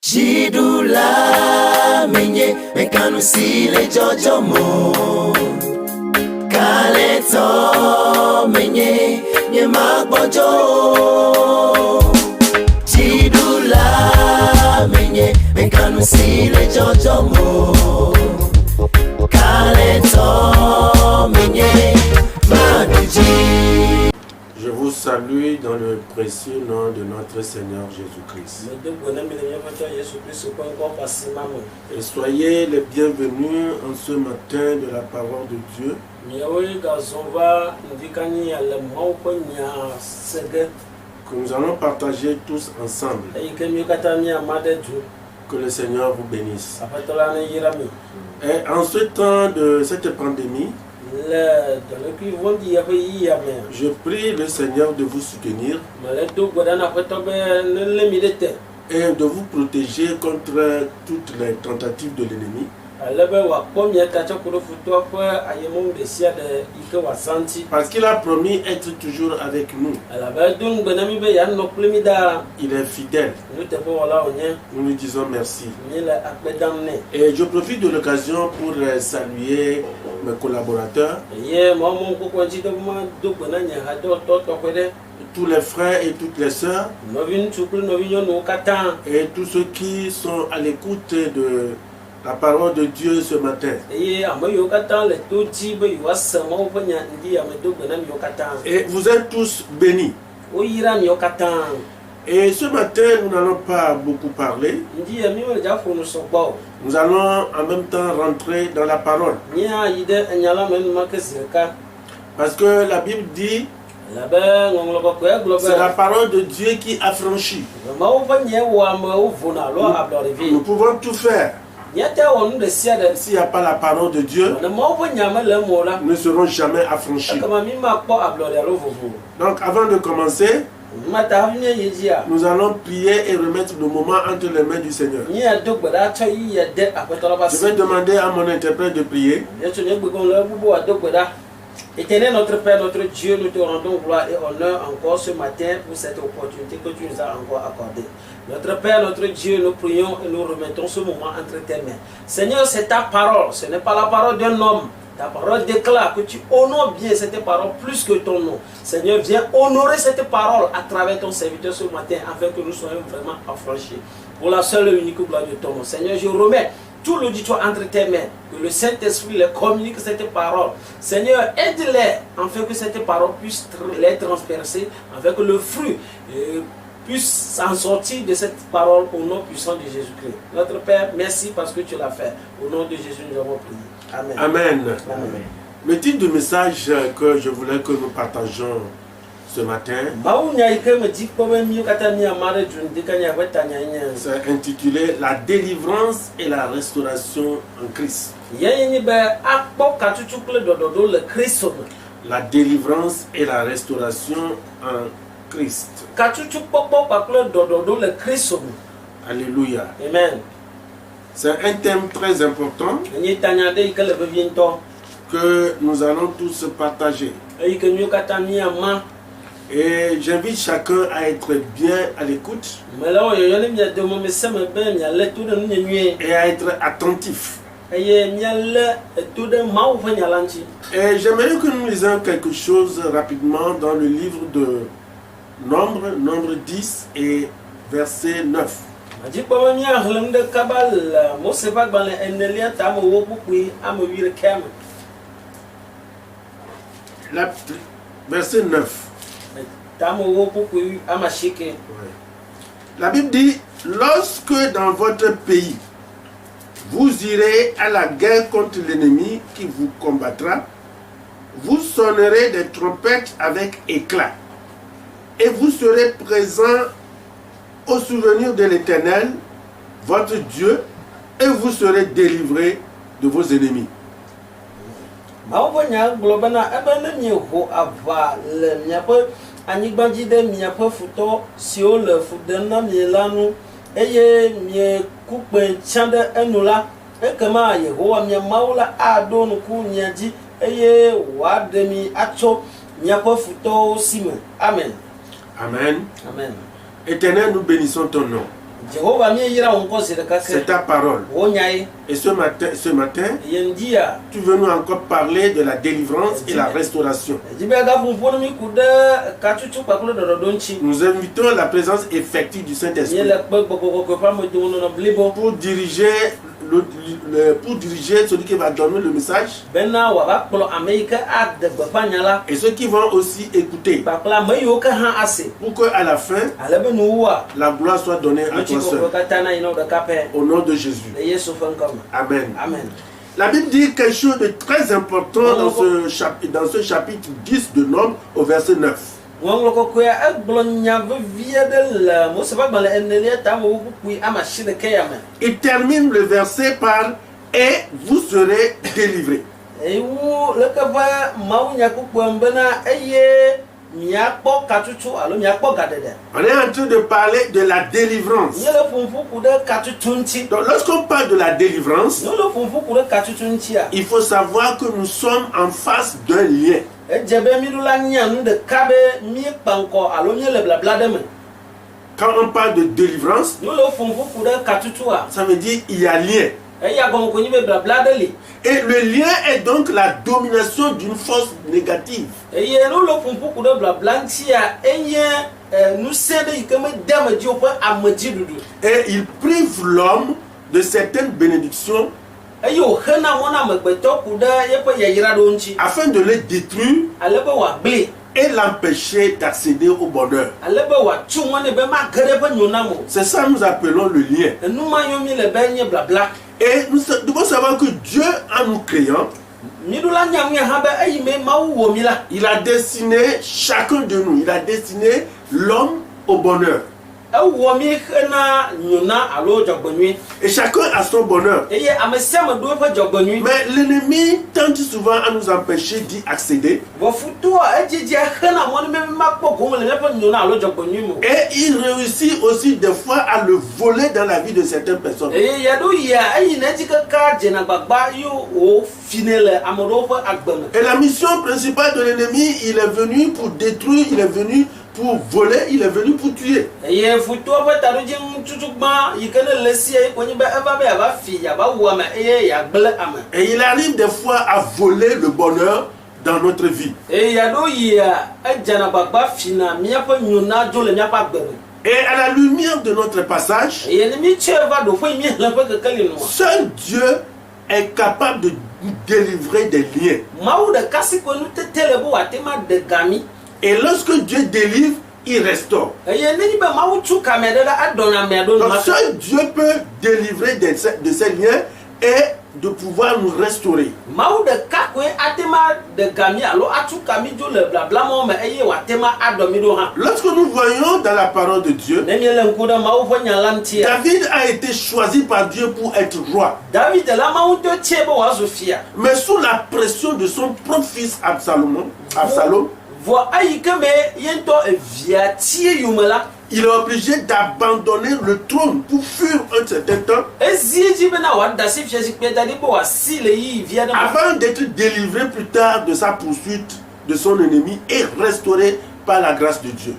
Jidula menye mekanu sile jojo mo Kaleto menye nye magbojo Jidula menye mekanu sile jojo mo Kaleto menye manuji. Je vous salue dans le précieux nom de notre Seigneur Jésus-Christ. Et soyez les bienvenus en ce matin de la parole de Dieu. Que nous allons partager tous ensemble. Que le Seigneur vous bénisse. Et en ce temps de cette pandémie, je prie le Seigneur de vous soutenir et de vous protéger contre toutes les tentatives de l'ennemi. Parce qu'il a promis être toujours avec nous. Il est fidèle. Nous lui disons merci. Et je profite de l'occasion pour saluer mes collaborateurs, tous les frères et toutes les sœurs, et tous ceux qui sont à l'écoute de la parole de Dieu ce matin. Et vous êtes tous bénis. Et ce matin, nous n'allons pas beaucoup parler. Nous allons en même temps rentrer dans la parole. Parce que la Bible dit, c'est la parole de Dieu qui affranchit. Nous pouvons tout faire. S'il n'y a pas la parole de Dieu, nous ne serons jamais affranchis. Donc avant de commencer, nous allons prier et remettre le moment entre les mains du Seigneur. Je vais demander à mon interprète de prier. Éternel notre Père, notre Dieu, nous te rendons gloire et honneur encore ce matin pour cette opportunité que tu nous as encore accordée. Notre Père, notre Dieu, nous prions et nous remettons ce moment entre tes mains. Seigneur, c'est ta parole, ce n'est pas la parole d'un homme. Ta parole déclare que tu honores bien cette parole plus que ton nom. Seigneur, viens honorer cette parole à travers ton serviteur ce matin afin que nous soyons vraiment affranchis. Pour la seule et unique gloire de ton nom. Seigneur, je remets tout l'auditoire entre tes mains, que le Saint-Esprit les communique cette parole. Seigneur, aide-les afin que cette parole puisse les transpercer, afin que le fruit puisse s'en sortir de cette parole au nom puissant de Jésus-Christ. Notre Père, merci parce que tu l'as fait. Au nom de Jésus, nous avons prié. Amen. Amen. Amen. Le titre de message que je voulais que nous partageons ce matin, c'est intitulé La délivrance et la restauration en Christ. La délivrance et la restauration en Christ. Alléluia. Amen. C'est un thème très important que nous allons tous partager. Et j'invite chacun à être bien à l'écoute et à être attentif. Et j'aimerais que nous lisions quelque chose rapidement dans le livre de Nombre 10 et verset 9. Verset 9. La Bible dit, lorsque dans votre pays, vous irez à la guerre contre l'ennemi qui vous combattra, vous sonnerez des trompettes avec éclat, et vous serez présents au souvenir de l'Éternel, votre Dieu, et vous serez délivrés de vos ennemis. Amen. Amen. Éternel, nous bénissons ton nom. C'est ta parole. Et ce matin, tu veux nous encore parler de la délivrance et la restauration. Nous invitons la présence effective du Saint-Esprit pour diriger celui qui va donner le message et ceux qui vont aussi écouter pour qu'à la fin la gloire soit donnée à toi seul au nom de Jésus. Amen. La Bible dit quelque chose de très important dans ce chapitre 10 de Nombres au verset 9. Il termine le verset par « Et vous serez délivrés ». On est en train de parler de la délivrance. Donc lorsqu'on parle de la délivrance, il faut savoir que nous sommes en face d'un lien. Quand on parle de délivrance, ça veut dire il y a lien. Et le lien est donc la domination d'une force négative. Et il prive l'homme de certaines bénédictions afin de le détruire et l'empêcher d'accéder au bonheur. C'est ça que nous appelons le lien. Et nous devons savoir que Dieu, en nous créant, il a destiné chacun de nous, il a destiné l'homme au bonheur. Et chacun a son bonheur. Mais l'ennemi tente souvent à nous empêcher d'y accéder. Et il réussit aussi des fois à le voler dans la vie de certaines personnes. Et la mission principale de l'ennemi, il est venu pour détruire, il est venu pour voler, il est venu pour tuer. Et il arrive des fois à voler le bonheur dans notre vie. Et à la lumière de notre passage, seul Dieu est capable de délivrer des liens. Et lorsque Dieu délivre, il restaure. Donc seul Dieu peut délivrer de ces liens et de pouvoir nous restaurer. Lorsque nous voyons dans la parole de Dieu, David a été choisi par Dieu pour être roi. Mais sous la pression de son propre fils Absalom, il est obligé d'abandonner le trône pour fuir un certain temps avant d'être délivré plus tard de sa poursuite de son ennemi et restauré par la grâce de Dieu.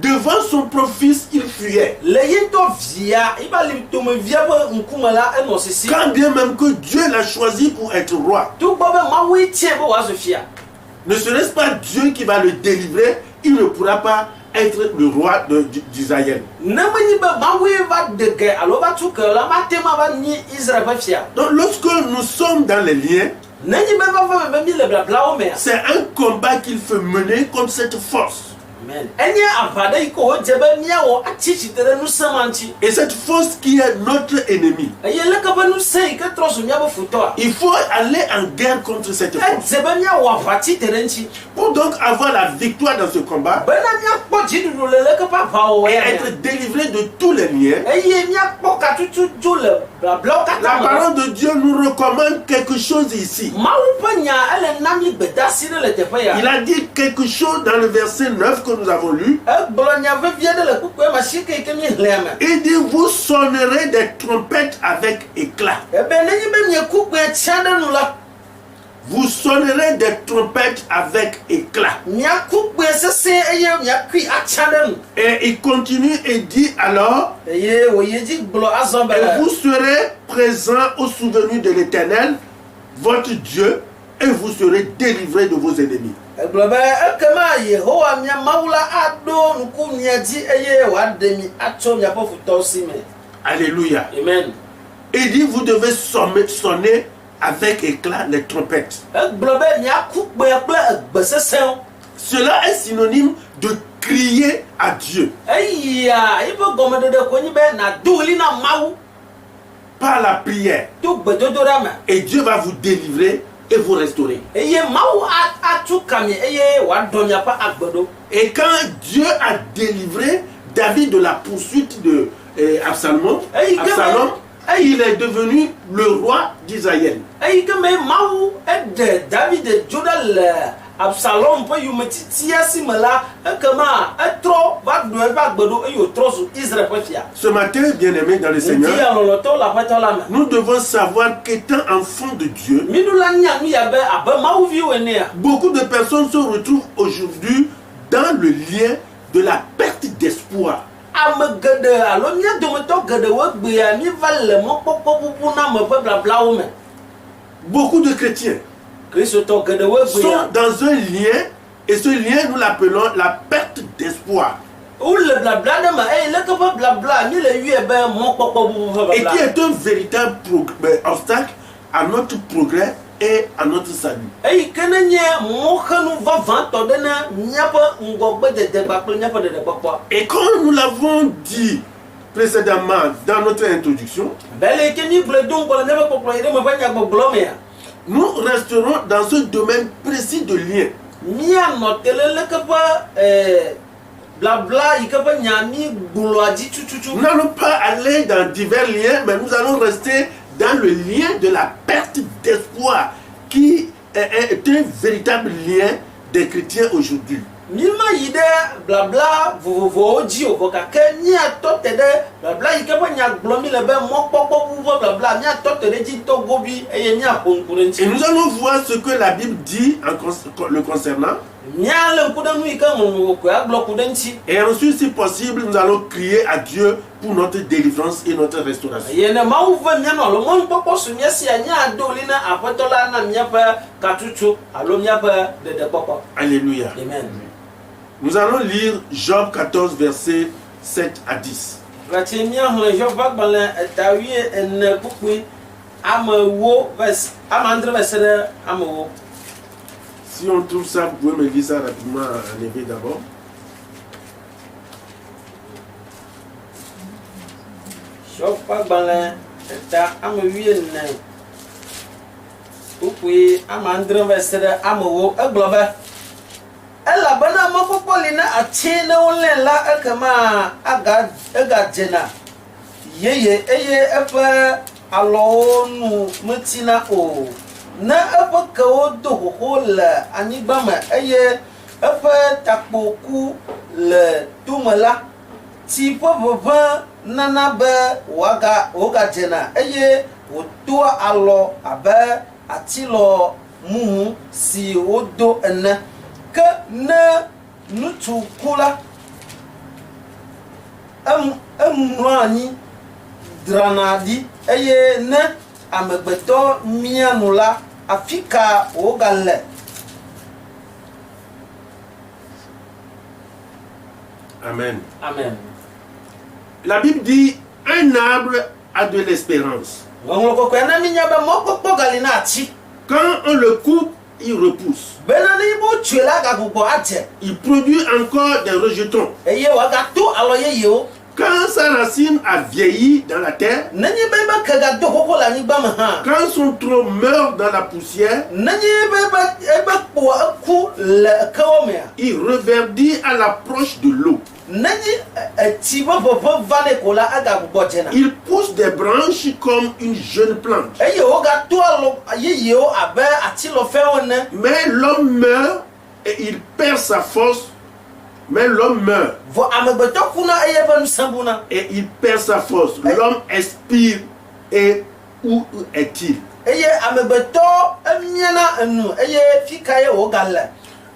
Devant son propre fils, il fuyait. Quand bien même que Dieu l'a choisi pour être roi, ne serait-ce pas Dieu qui va le délivrer, il ne pourra pas être le roi d'Israël. Donc lorsque nous sommes dans les liens, c'est un combat qu'il faut mener contre cette force. Et cette force qui est notre ennemi, il faut aller en guerre contre cette force. Pour donc avoir la victoire dans ce combat et être délivré de tous les liens, la parole de Dieu nous recommande quelque chose ici. Il a dit quelque chose dans le verset 9 que nous avons lu. Il dit: vous sonnerez des trompettes avec éclat. vous sonnerez des trompettes avec éclat. Et il continue et dit alors, et vous serez présents au souvenir de l'Éternel, votre Dieu, et vous serez délivrés de vos ennemis. Alléluia. Amen. Il dit, vous devez sonner avec éclat les trompettes. Cela est synonyme de crier à Dieu. Par la prière. Et Dieu va vous délivrer et vous restaurer. Et quand Dieu a délivré David de la poursuite de Absalom, il est devenu le roi d'Israël. Ce matin, bien-aimés dans le Seigneur, nous devons savoir qu'étant enfants de Dieu, beaucoup de personnes se retrouvent aujourd'hui dans le lien de la perte d'espoir. Beaucoup de chrétiens sont dans un lien, et ce lien nous l'appelons la perte d'espoir. Et qui est un véritable obstacle à notre progrès et à notre salut. Et comme nous l'avons dit précédemment dans notre introduction, nous resterons dans ce domaine précis de lien. Nous n'allons pas aller dans divers liens, mais nous allons rester dans le lien de la perte d'espoir, qui est un véritable lien des chrétiens aujourd'hui. Et nous allons voir ce que la Bible dit le concernant. Et ensuite, si possible, nous allons crier à Dieu pour notre délivrance et notre restauration. Alléluia. Amen. Nous allons lire Job 14, versets 7 à 10. Si on trouve ça, vous pouvez me lire ça rapidement en hébreu d'abord. na eƒe kewo do xoxo le anyigba me eye eƒe takpoku le tome la, tsi ƒe ʋeʋẽ nana be wogadzena eye wòtoa alɔ abe atilɔ mumu si wodo ene. Ke ne ŋutsu ku la, emlɔ anyi drana ɖi eye ne amegbetɔ mianu la, afi ka wogale. Amen. Amen. La Bible dit un arbre a de l'espérance. Quand on le coupe, il repousse. Il produit encore des rejetons. Quand sa racine a vieilli dans la terre, quand son tronc meurt dans la poussière, il reverdit à l'approche de l'eau. Il pousse des branches comme une jeune plante. Mais l'homme meurt et il perd sa force. Mais l'homme meurt et il perd sa force. L'homme expire et où est-il?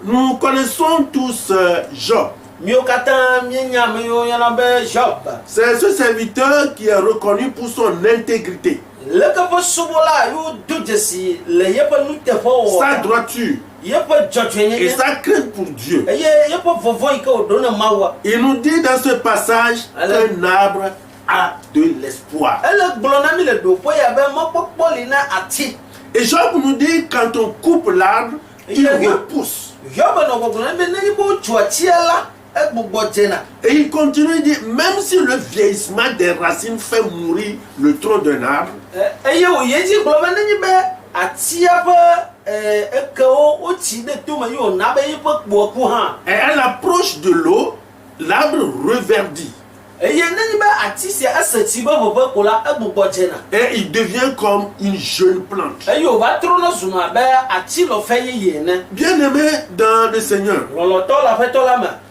Nous connaissons tous Job. C'est ce serviteur qui est reconnu pour son intégrité, sa droiture et sa crainte pour Dieu. Il nous dit dans ce passage qu'un arbre a de l'espoir. Et Job nous dit quand on coupe l'arbre, il repousse. Et il continue de dire, même si le vieillissement des racines fait mourir le tronc d'un arbre, et à l'approche de l'eau, l'arbre reverdit. Et il devient comme une jeune plante. Bien-aimé dans le Seigneur,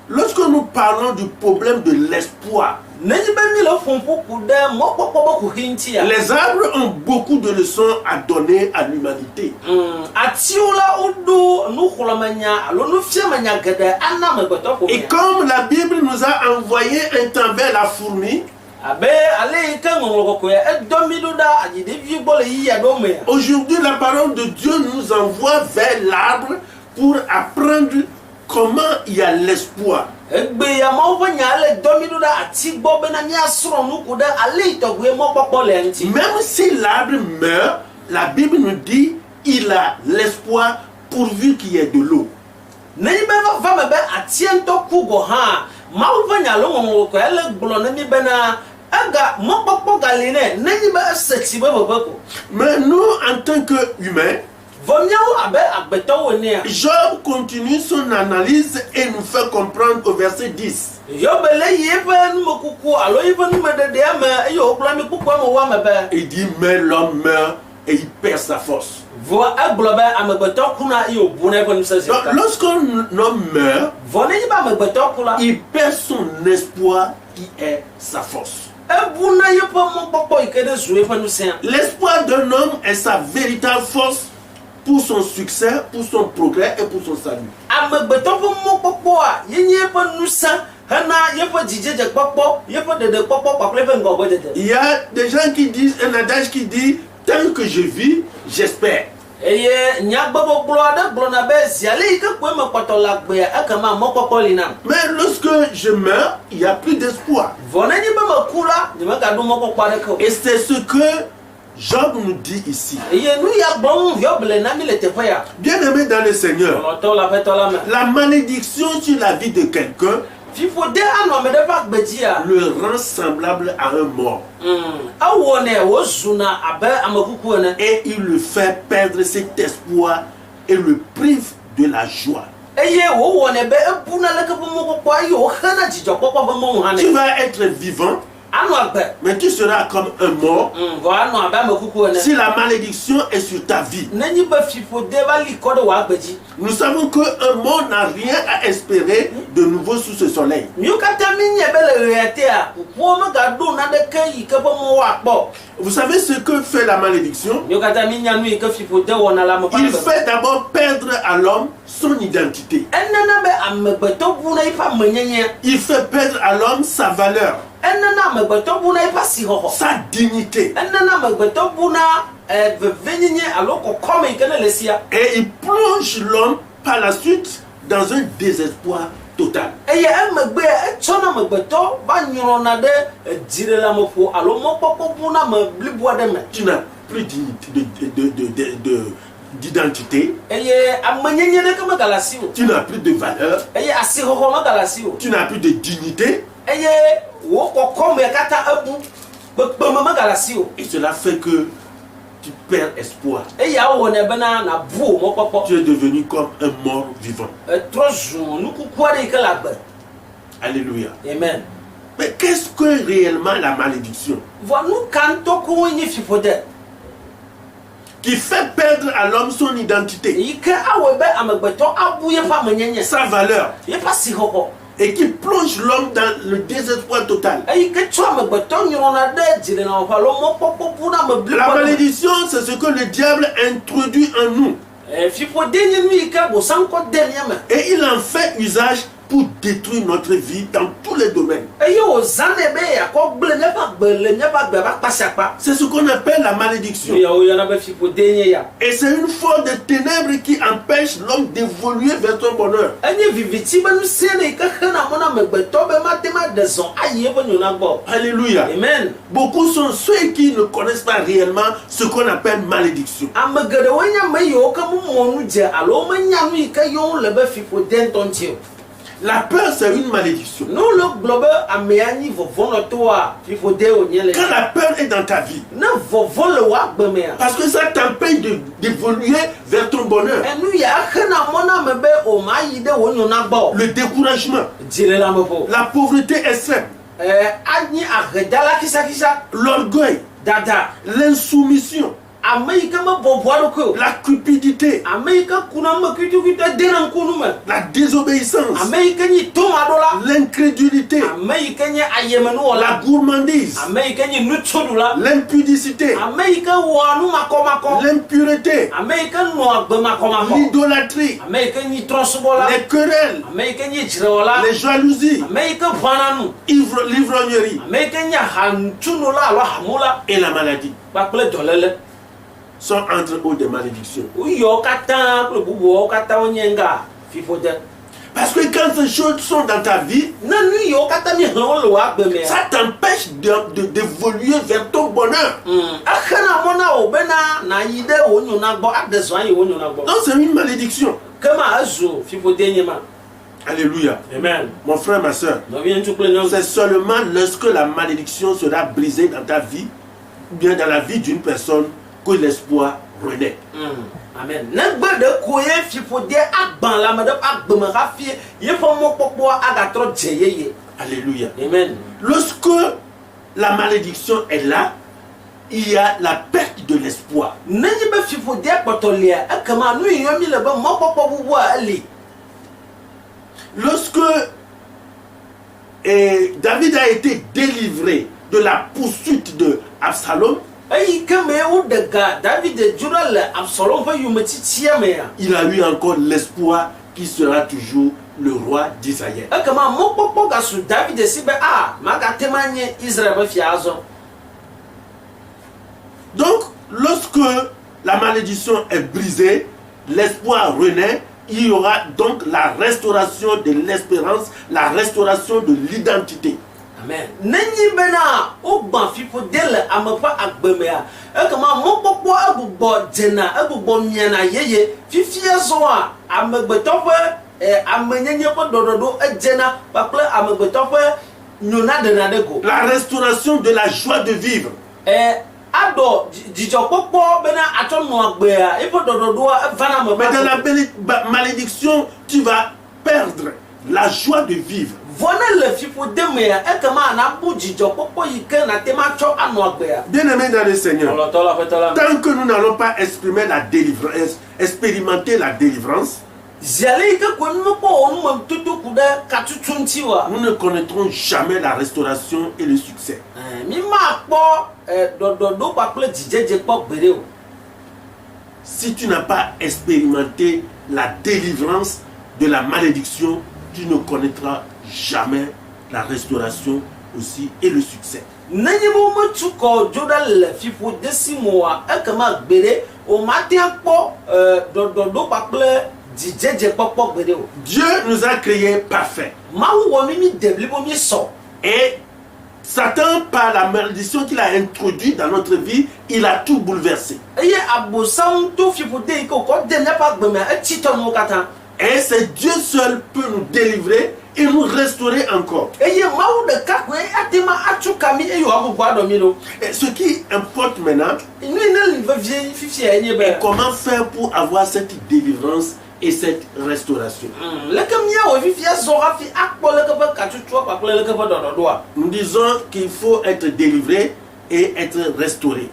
lorsque nous parlons du problème de l'espoir, les arbres ont beaucoup de leçons à donner à l'humanité. Et comme la Bible nous a envoyé un temps vers la fourmi, aujourd'hui la parole de Dieu nous envoie vers l'arbre pour apprendre comment il y a l'espoir. Même si l'arbre meurt, la Bible nous dit il a l'espoir pourvu qu'il y ait de l'eau. Mais nous, en tant qu'humains, Job continue son analyse et nous fait comprendre au verset 10. Il dit, mais l'homme meurt et il perd sa force. Donc, lorsqu'un homme meurt, il perd son espoir qui est sa force. L'espoir d'un homme est sa véritable force pour son succès, pour son progrès et pour son salut. Il y a des gens qui disent, un adage qui dit, tant que je vis, j'espère. Mais lorsque je meurs, il n'y a plus d'espoir. Et c'est ce que Job nous dit ici. Bien-aimé dans le Seigneur, la malédiction sur la vie de quelqu'un le rend semblable à un mort. Et il le fait perdre cet espoir et le prive de la joie. Tu vas être vivant, mais tu seras comme un mort si la malédiction est sur ta vie. Nous savons qu'un mort n'a rien à espérer de nouveau sous ce soleil. Vous savez ce que fait la malédiction? Il fait d'abord perdre à l'homme son identité. Il fait perdre à l'homme sa valeur, sa dignité. Et il plonge l'homme par la suite dans un désespoir total. Tu n'as plus d'identité. Tu n'as plus de valeur. Tu n'as plus de dignité. Et cela fait que tu perds espoir. Tu es devenu comme un mort vivant. Alléluia. Amen. Mais qu'est-ce que réellement la malédiction? Qui fait perdre à l'homme son identité, sa valeur. et qui plonge l'homme dans le désespoir total. La malédiction, c'est ce que le diable introduit en nous. Et il en fait usage pour détruire notre vie dans tous les domaines. C'est ce qu'on appelle la malédiction. Et c'est une force de ténèbres qui empêche l'homme d'évoluer vers son bonheur. Alléluia. Amen. Beaucoup sont ceux qui ne connaissent pas réellement ce qu'on appelle malédiction. La peur, c'est une malédiction. Quand la peur est dans ta vie, parce que ça t'empêche d'évoluer vers ton bonheur. Le découragement, la pauvreté extrême, l'orgueil, l'insoumission, la cupidité, la désobéissance, l'incrédulité, la gourmandise, l'impudicité, l'impureté, l'idolâtrie, les querelles, les jalousies, l'ivrognerie et la maladie sont entre autres des malédictions. Parce que quand ces choses sont dans ta vie, ça t'empêche d'évoluer vers ton bonheur. Donc c'est une malédiction. Alléluia. Amen. Mon frère, ma soeur, c'est seulement lorsque la malédiction sera brisée dans ta vie, ou bien dans la vie d'une personne, que l'espoir renaît. Amen. Alléluia. Amen. Lorsque la malédiction est là, il y a la perte de l'espoir. Lorsque David a été délivré de la poursuite de Absalom, il a eu encore l'espoir qu'il sera toujours le roi d'Israël. Donc, lorsque la malédiction est brisée, l'espoir renaît. Il y aura donc la restauration de l'espérance, la restauration de l'identité. Amen. La restauration de la joie de vivre. Mais dans la malédiction, tu vas perdre la joie de vivre. Bien-aimés dans le Seigneur, tant que nous n'allons pas exprimer la délivrance, expérimenter la délivrance, nous ne connaîtrons jamais la restauration et le succès. Si tu n'as pas expérimenté la délivrance de la malédiction, tu ne connaîtras jamais la restauration aussi et le succès. Dieu nous a créés parfaits. Et Satan, par la malédiction qu'il a introduite dans notre vie, il a tout bouleversé. Et c'est Dieu seul peut nous délivrer et nous restaurer encore. Et ce qui importe maintenant, est comment faire pour avoir cette délivrance et cette restauration. Nous disons qu'il faut être délivré et être restauré.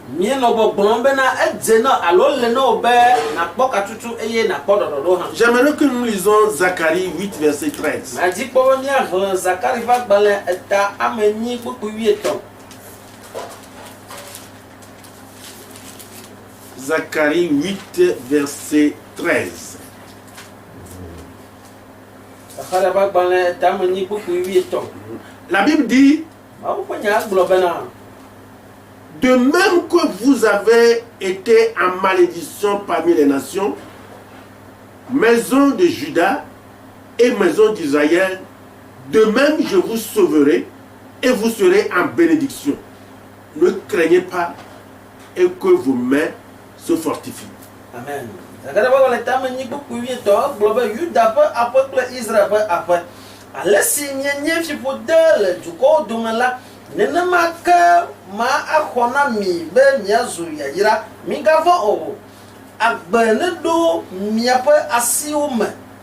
J'aimerais que nous lisons Zacharie 8, verset 13. Zacharie 8, verset 13. La Bible dit, de même que vous avez été en malédiction parmi les nations, maison de Juda et maison d'Israël, de même je vous sauverai et vous serez en bénédiction. Ne craignez pas et que vos mains se fortifient. Amen.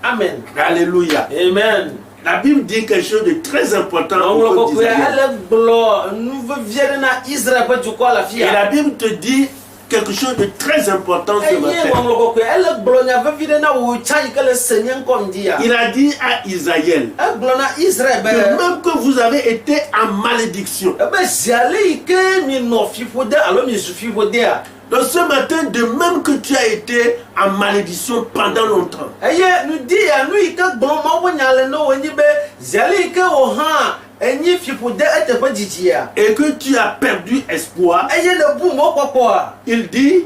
Amen. Alléluia. Amen. La Bible dit quelque chose de très important. Et la Bible te dit quelque chose de très important ce matin. Il a dit à Isaïe, de même que vous avez été en malédiction. Donc ce matin, de même que tu as été en malédiction pendant longtemps, et que tu as perdu espoir, il dit,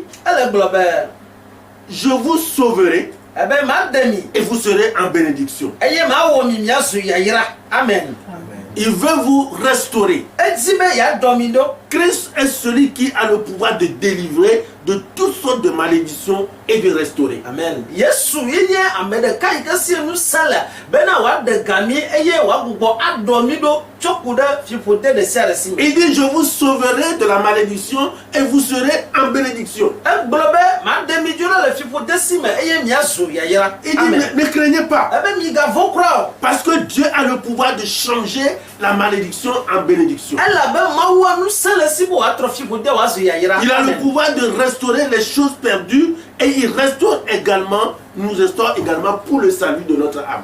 je vous sauverai et vous serez en bénédiction. Amen. Il veut vous restaurer. Christ est celui qui a le pouvoir de délivrer de toutes sortes de malédictions et de restaurer. Amen. Il dit, je vous sauverai de la malédiction et vous serez en bénédiction. Il dit, ne craignez pas. Parce que Dieu a le pouvoir de changer la malédiction en bénédiction. Il a le pouvoir de restaurer les choses perdues et il restaure également, nous restaure également pour le salut de notre âme.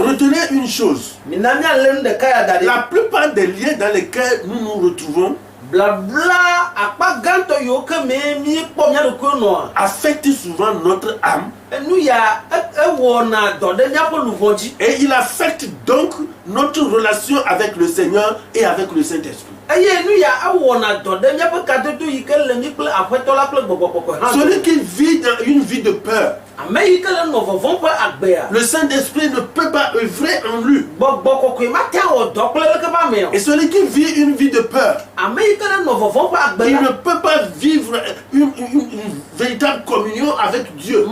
Retenez une chose. La plupart des liens dans lesquels nous nous retrouvons affecte souvent notre âme. Et il affecte donc notre relation avec le Seigneur et avec le Saint-Esprit. Celui qui vit dans une vie de peur, le Saint-Esprit ne peut pas œuvrer en lui. Et celui qui vit une vie de peur, il ne peut pas vivre une véritable communion avec Dieu.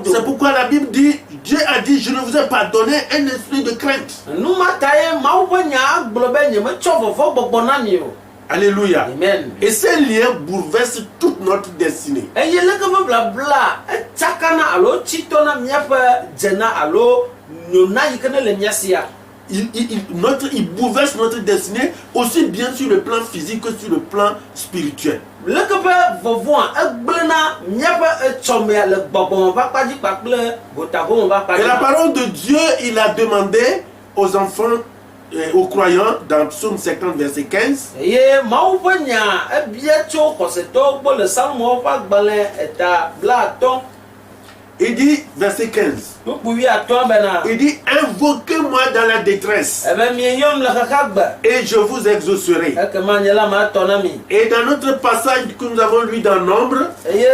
C'est pourquoi la Bible dit, Dieu a dit, je ne vous ai pas donné un esprit de crainte. Alléluia. Amen. Et ces liens bouleversent toute notre destinée. Il bouleverse notre destinée aussi bien sur le plan physique que sur le plan spirituel. Et la parole de Dieu, il a demandé aux enfants, aux croyants, dans Psaume 50, verset 15, il dit, verset 15, il dit, invoquez-moi dans la détresse et je vous exaucerai. Et dans notre passage que nous avons lu dans Nombre, il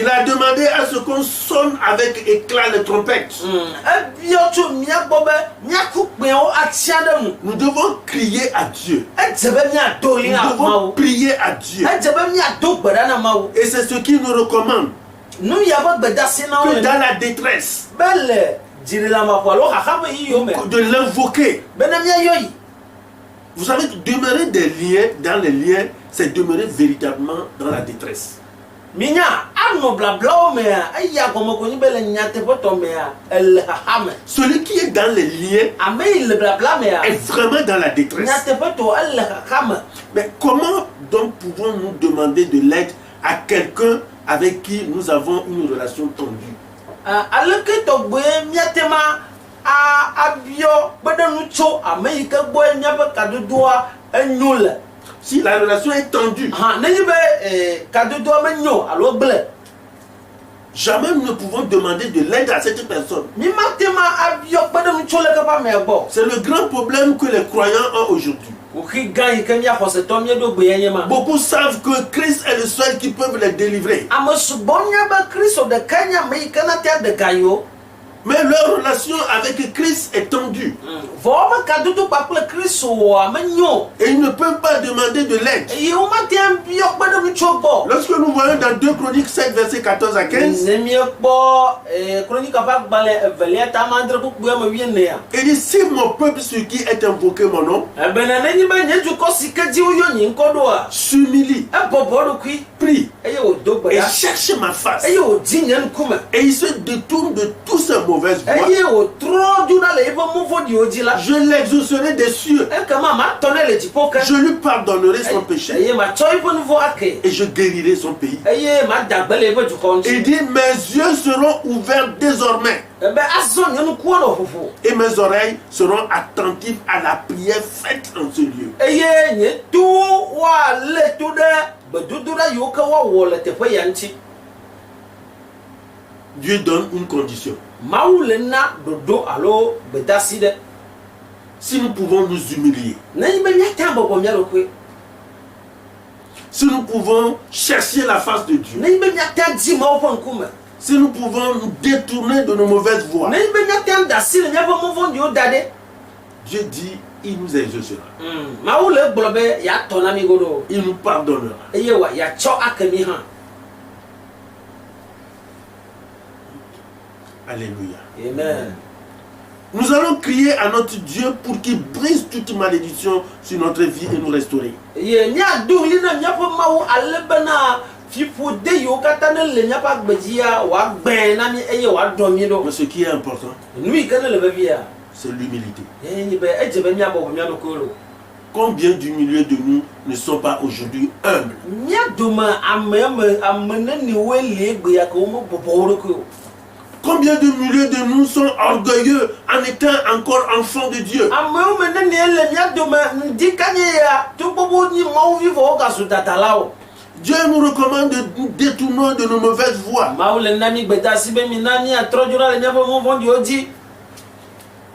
a demandé à ce qu'on sonne avec éclat les trompettes. Nous devons crier à Dieu. Nous devons prier à Dieu. Et c'est ce qu'il nous recommande. Que dans la détresse, de l'invoquer. Vous savez, demeurer des liens, dans les liens, c'est demeurer véritablement dans la détresse. Minya ano blabla mea aya gomo ko nyibele nyate poto mea el hame. Celui qui est dans les liens Ame le blabla mea est vraiment dans la détresse. nyate poto el hame. Mais comment donc pouvons-nous demander de l'aide à quelqu'un avec qui nous avons une relation tendue? Aleke to gbe miatema abio bedanu cho ame ke gbo nyabe kadodoa enyule. Si la relation est tendue, jamais nous ne pouvons demander de l'aide à cette personne. C'est le grand problème que les croyants ont aujourd'hui. Beaucoup savent que Christ est le seul qui peut les délivrer. Mais leur relation avec Christ est tendue. Et ils ne peuvent pas demander de l'aide. Lorsque nous voyons dans 2 Chroniques 7, versets 14 à 15, il dit, si mon peuple sur qui est invoqué mon nom s'humilie, prie et cherche ma face, et il se détourne de tous ces mauvaises voies, je l'exaucerai des cieux, je lui pardonnerai son péché et je guérirai son pays. Il dit, mes yeux seront ouverts désormais et mes oreilles seront attentives à la prière faite en ce lieu. Dieu donne une condition. Si nous pouvons nous humilier, si nous pouvons chercher la face de Dieu, si nous pouvons nous détourner de nos mauvaises voies, Dieu dit, il nous exaucera. Il nous pardonnera. Alléluia. Amen. Nous allons crier à notre Dieu pour qu'il brise toute malédiction sur notre vie et nous restaurer. Mais ce qui est important, c'est l'humilité. Combien du milieu de nous ne sont pas aujourd'hui humbles? Combien de milliers de nous sont orgueilleux en étant encore enfants de Dieu? Dieu nous recommande de nous détourner de nos mauvaises voies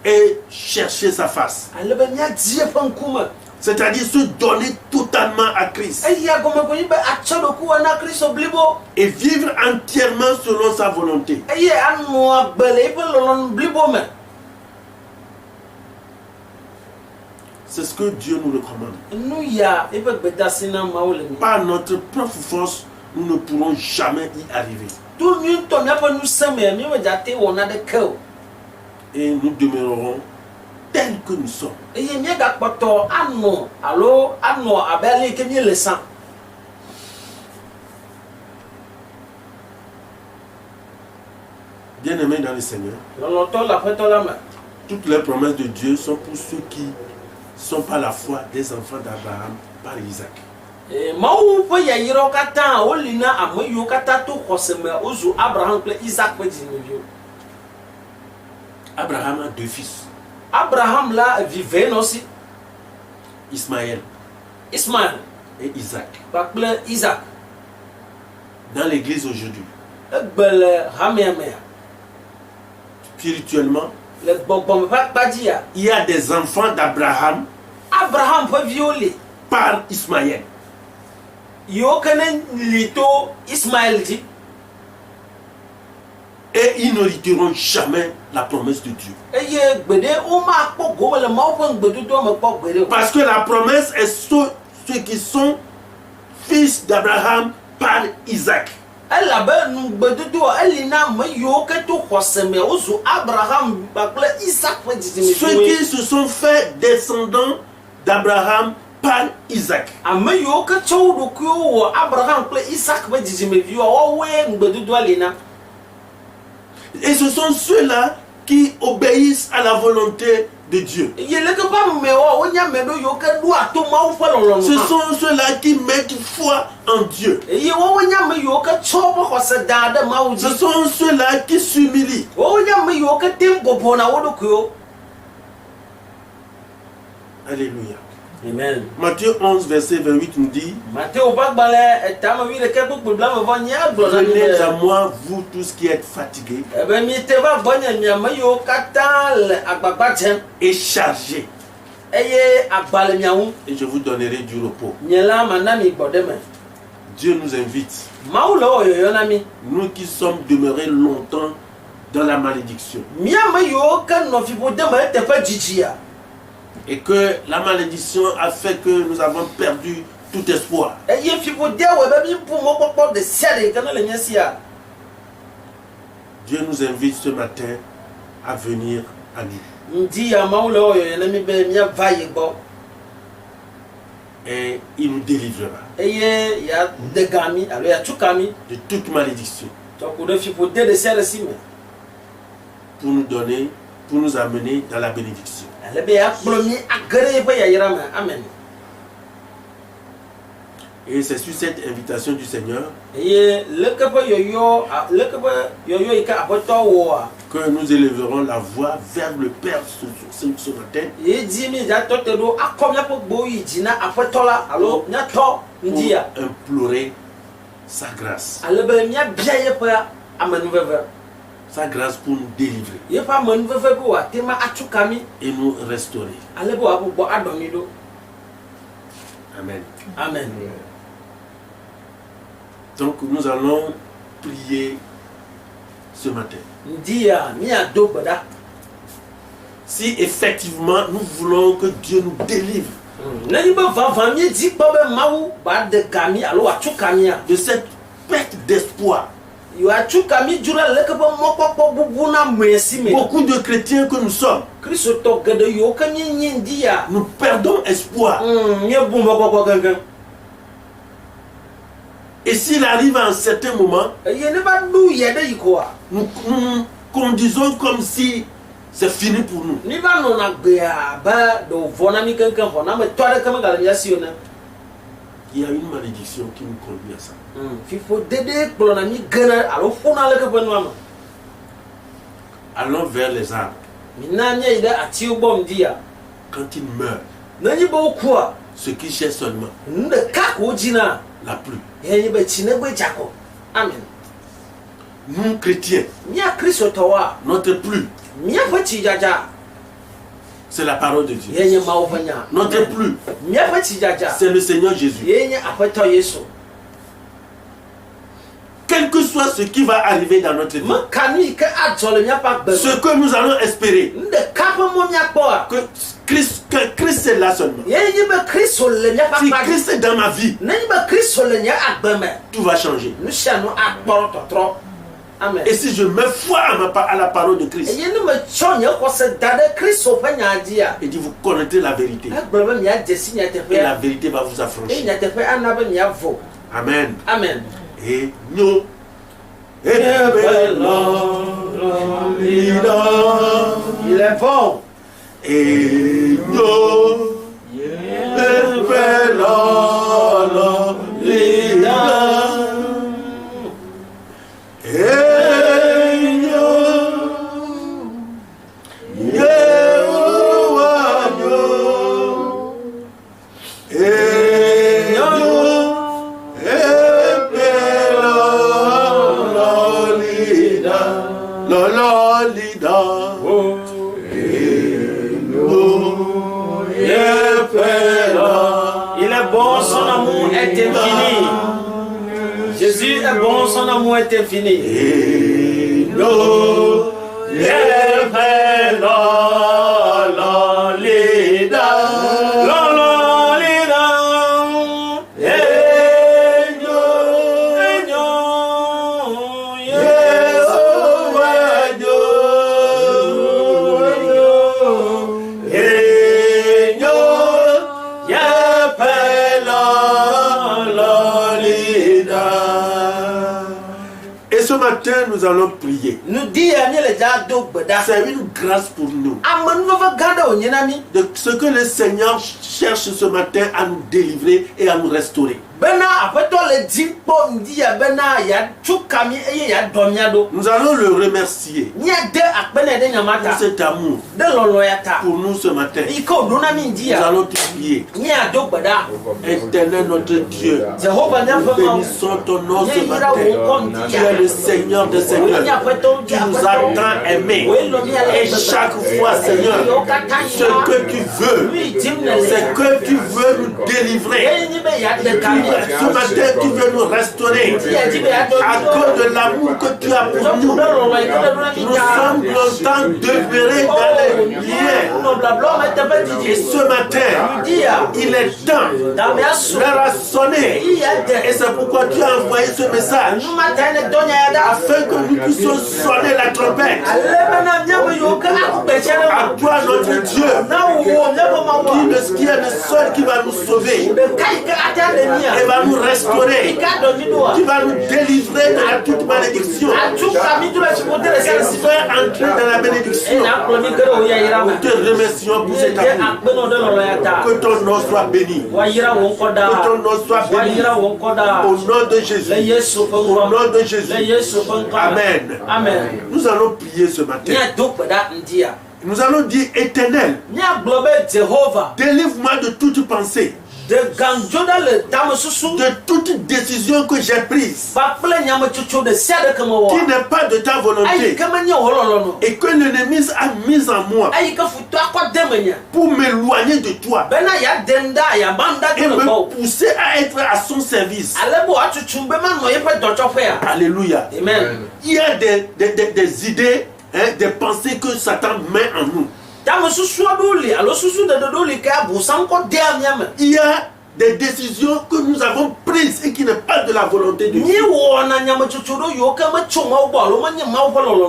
et chercher sa face. C'est-à-dire se donner totalement à Christ et vivre entièrement selon sa volonté. C'est ce que Dieu nous recommande. Par notre propre force, nous ne pourrons jamais y arriver. Et nous demeurerons tels que nous sommes. Bien-aimés dans le Seigneur, toutes les promesses de Dieu sont pour ceux qui sont par la foi des enfants d'Abraham par Isaac. Abraham a 2 fils. Abraham là vivait aussi. Ismaël et Isaac. Isaac. Dans l'église aujourd'hui, spirituellement, il y a des enfants d'Abraham par Ismaël. Et ils n'hériteront jamais la promesse de Dieu. Parce que la promesse est ceux qui sont fils d'Abraham par Isaac. Ceux qui se sont fait descendants d'Abraham par Isaac. Ameyo ke tso dokuyo wo Abraham kple Isaac be dzidzimeviwo wowoe ŋugbedodoa li na. Et ce sont ceux-là qui obéissent à la volonté de Dieu. Ce sont ceux-là qui mettent foi en Dieu. Ce sont ceux-là qui s'humilient. Alléluia. Amen. Matthieu 11, verset 28 nous dit: venez à moi, vous tous qui êtes fatigués et chargés, et je vous donnerai du repos. Dieu nous invite, nous qui sommes demeurés longtemps dans la malédiction, et que la malédiction a fait que nous avons perdu tout espoir. Dieu nous invite ce matin à venir à lui. Et il nous délivrera de toute malédiction, pour nous donner, pour nous amener dans la bénédiction. Et c'est sur cette invitation du Seigneur que nous élèverons la voix vers le Père ce matin pour implorer sa grâce. Sa grâce pour nous délivrer et nous restaurer. Amen. Amen. Donc nous allons prier ce matin. Si effectivement nous voulons que Dieu nous délivre de cette perte d'espoir, beaucoup de chrétiens que nous sommes, nous perdons espoir. Et s'il arrive à un certain moment, nous conduisons comme si c'est fini pour nous. Il y a une malédiction qui nous conduit à ça. Allons vers les arbres. Quand ils meurent, ce qui cherchent seulement la pluie. Amen. Nous chrétiens, notre pluie, c'est la parole de Dieu. Notre pluie, c'est le Seigneur Jésus. Quel que soit ce qui va arriver dans notre vie, ce que nous allons espérer, que Christ est là seulement. Si Christ est dans ma vie, tout va changer. Amen. Et si je mets foi à la parole de Christ, il dit: vous connaîtrez la vérité, et la vérité va vous affranchir. Amen. Amen. Et nous, il est bon. Et nous, Jésus est bon, son amour est infini. Et nous, matin, nous allons prier. nous dit le jado beda C'est une grâce pour nous. amanu va gada onyinami De ce que le Seigneur cherche ce matin à nous délivrer et à nous restaurer. bena apeto le dimpo ndi ya bena ya tukami eye ya domiado Nous allons le remercier nya de akbene de pour nyamata cet amour de lolo ya ta pour nous ce matin. iko dunami ndi Nous ya allons tout prier. nya do beda Éternel notre Dieu, Jehova nya fa ma bénissons ton nom ce nya yira matin. wo kom ndi Tu es le Seigneur des Seigneurs. nya apeto Tu nous as tant aimés. Et chaque fois, Seigneur, ce que tu veux, c'est que tu veux nous délivrer. Ce matin, tu veux nous restaurer. À cause de l'amour que tu as pour nous, nous sommes contents de demeurer dans les liens. Et ce matin, il est temps. L'heure a sonné. Et c'est pourquoi tu as envoyé ce message. Afin que nous puissions sonner la trompette. À toi, notre Dieu, qui est le seul qui va nous sauver et va nous restaurer, qui va nous délivrer de la toute malédiction, faire entrer dans la bénédiction. Nous te remercions pour cet amour. Que ton nom soit béni. Que ton nom soit béni. Au nom de Jésus. Au nom de Jésus. Amen. Nous allons prier ce matin. Nous allons dire, Éternel, délivre-moi de toute pensée, de toute décision que j'ai prise, qui n'est pas de ta volonté, et que l'ennemi a mise en moi pour m'éloigner de toi et me pousser à être à son service. Alléluia. Amen. Il y a des idées, des pensées que Satan met en nous. Il y a des décisions que nous avons prises et qui n'est pas de la volonté de Dieu.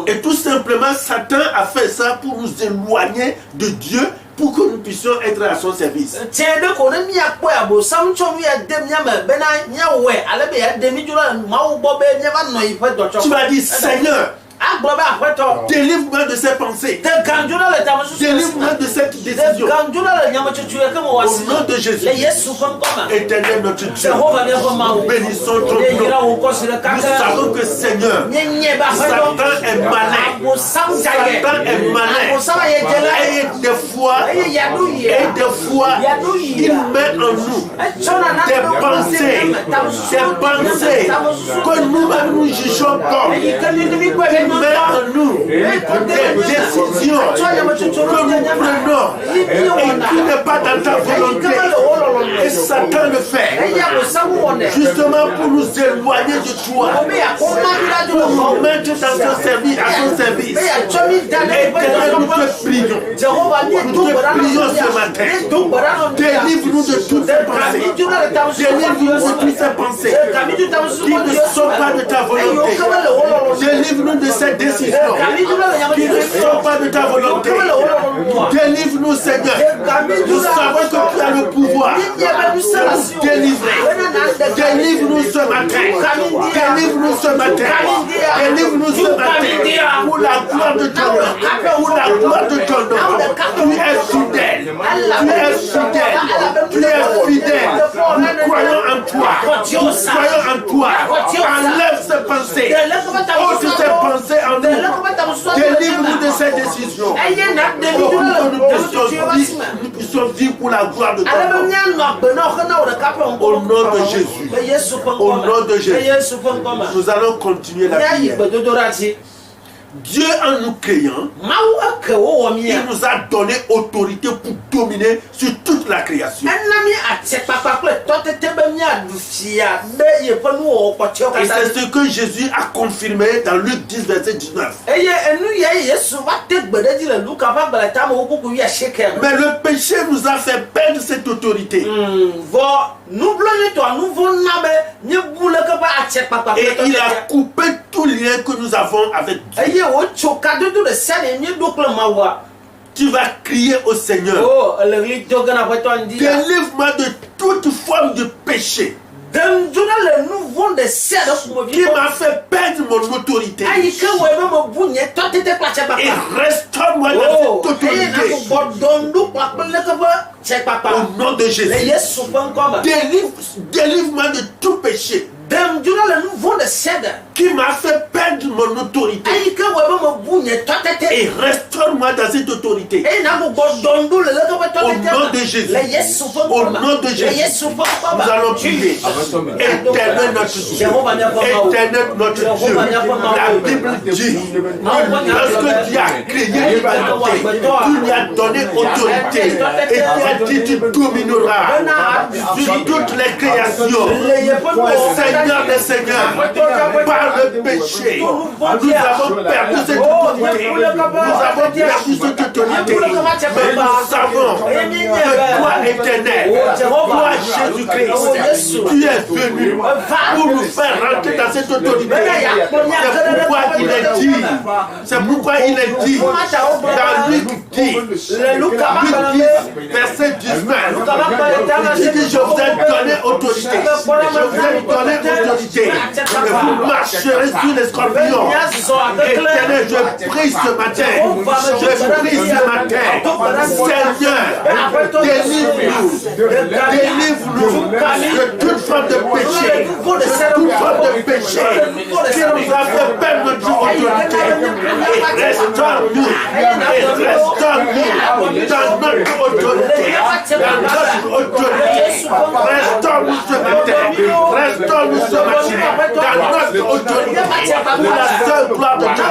Et tout simplement, Satan a fait ça pour nous éloigner de Dieu, pour que nous puissions être à son service. Tu vas dire, Seigneur, délivre-moi de ces pensées. Délivre-moi de cette décision. Au nom de Jésus. Éternel notre Dieu. Bénissons ton nom. Nous savons que Seigneur, Satan est malin. Satan est malin. Et des fois, il met en nous des pensées que nous-mêmes nous jugeons comme. Il met en nous des décisions que nous prenons et qui n'est pas dans ta volonté. Et Satan le fait justement pour nous éloigner de toi, pour nous mettre dans son service, à son service. Éternel, nous te prions. Nous te prions ce matin. Délivre-nous de toutes ces pensées. Délivre-nous de toutes ces pensées qui ne sont pas de ta volonté. Délivre-nous de ces décisions qui ne sont pas de ta volonté. Délivre-nous, Seigneur. Nous savons que tu as le pouvoir de nous délivrer. Délivre-nous ce matin. Délivre-nous ce matin. Délivre-nous ce matin. Pour la gloire de ton nom. Pour la gloire de ton nom. Tu es fidèle. Tu es fidèle. Tu es fidèle. Nous croyons en toi. Nous croyons en toi. Enlève ces pensées. Ôte ces pensées en nous. Délivre-nous de ces décisions. Pour que nous puissions vivre pour la gloire de ton nom. Au nom de Jésus. Au nom de Jésus. Nous allons continuer la prière. Dieu, en nous créant, il nous a donné autorité pour dominer sur toute la création. Et c'est ce que Jésus a confirmé dans Luc 10, verset 19. Mais le péché nous a fait perdre cette autorité. Et il a coupé tout lien que nous avons avec Dieu. Tu vas crier au Seigneur. Délivre-moi de toute forme de péché. qui m'a fait perdre mon autorité. Et restaure-moi dans cette autorité. Au nom de Jésus. Délivre-moi de tout péché qui m'a fait perdre mon autorité. Et restaure-moi dans cette autorité. Au nom de Jésus. Au nom de Jésus. Nous allons prier. Éternel notre Dieu. Éternel notre Dieu. La Bible dit, lorsque Dieu a créé l'humanité, tu lui as donné autorité. Et tu as dit, tu domineras sur toutes les créations. Seigneur des Seigneurs, par le péché, nous avons perdu cette autorité. Nous avons perdu cette autorité. Mais nous savons que toi, éternel, toi, Jésus-Christ, tu es venu pour nous faire rentrer dans cette autorité. C'est pourquoi il est dit dans Luc 10, verset 19, il dit, je vous ai donné autorité. Je vous ai donné autorité. Et vous marcherez sur les scorpions. Éternel, je prie ce matin. Je prie ce matin. Seigneur, délivre-nous. Délivre-nous de toute forme de péché. De toute forme de péché qui nous a fait perdre notre autorité. Et restaure-nous. Et restaure-nous dans notre autorité. Dans notre autorité. Restaure-nous ce matin. Restaure-nous ce matin dans notre autorité pour la seule gloire de Dieu.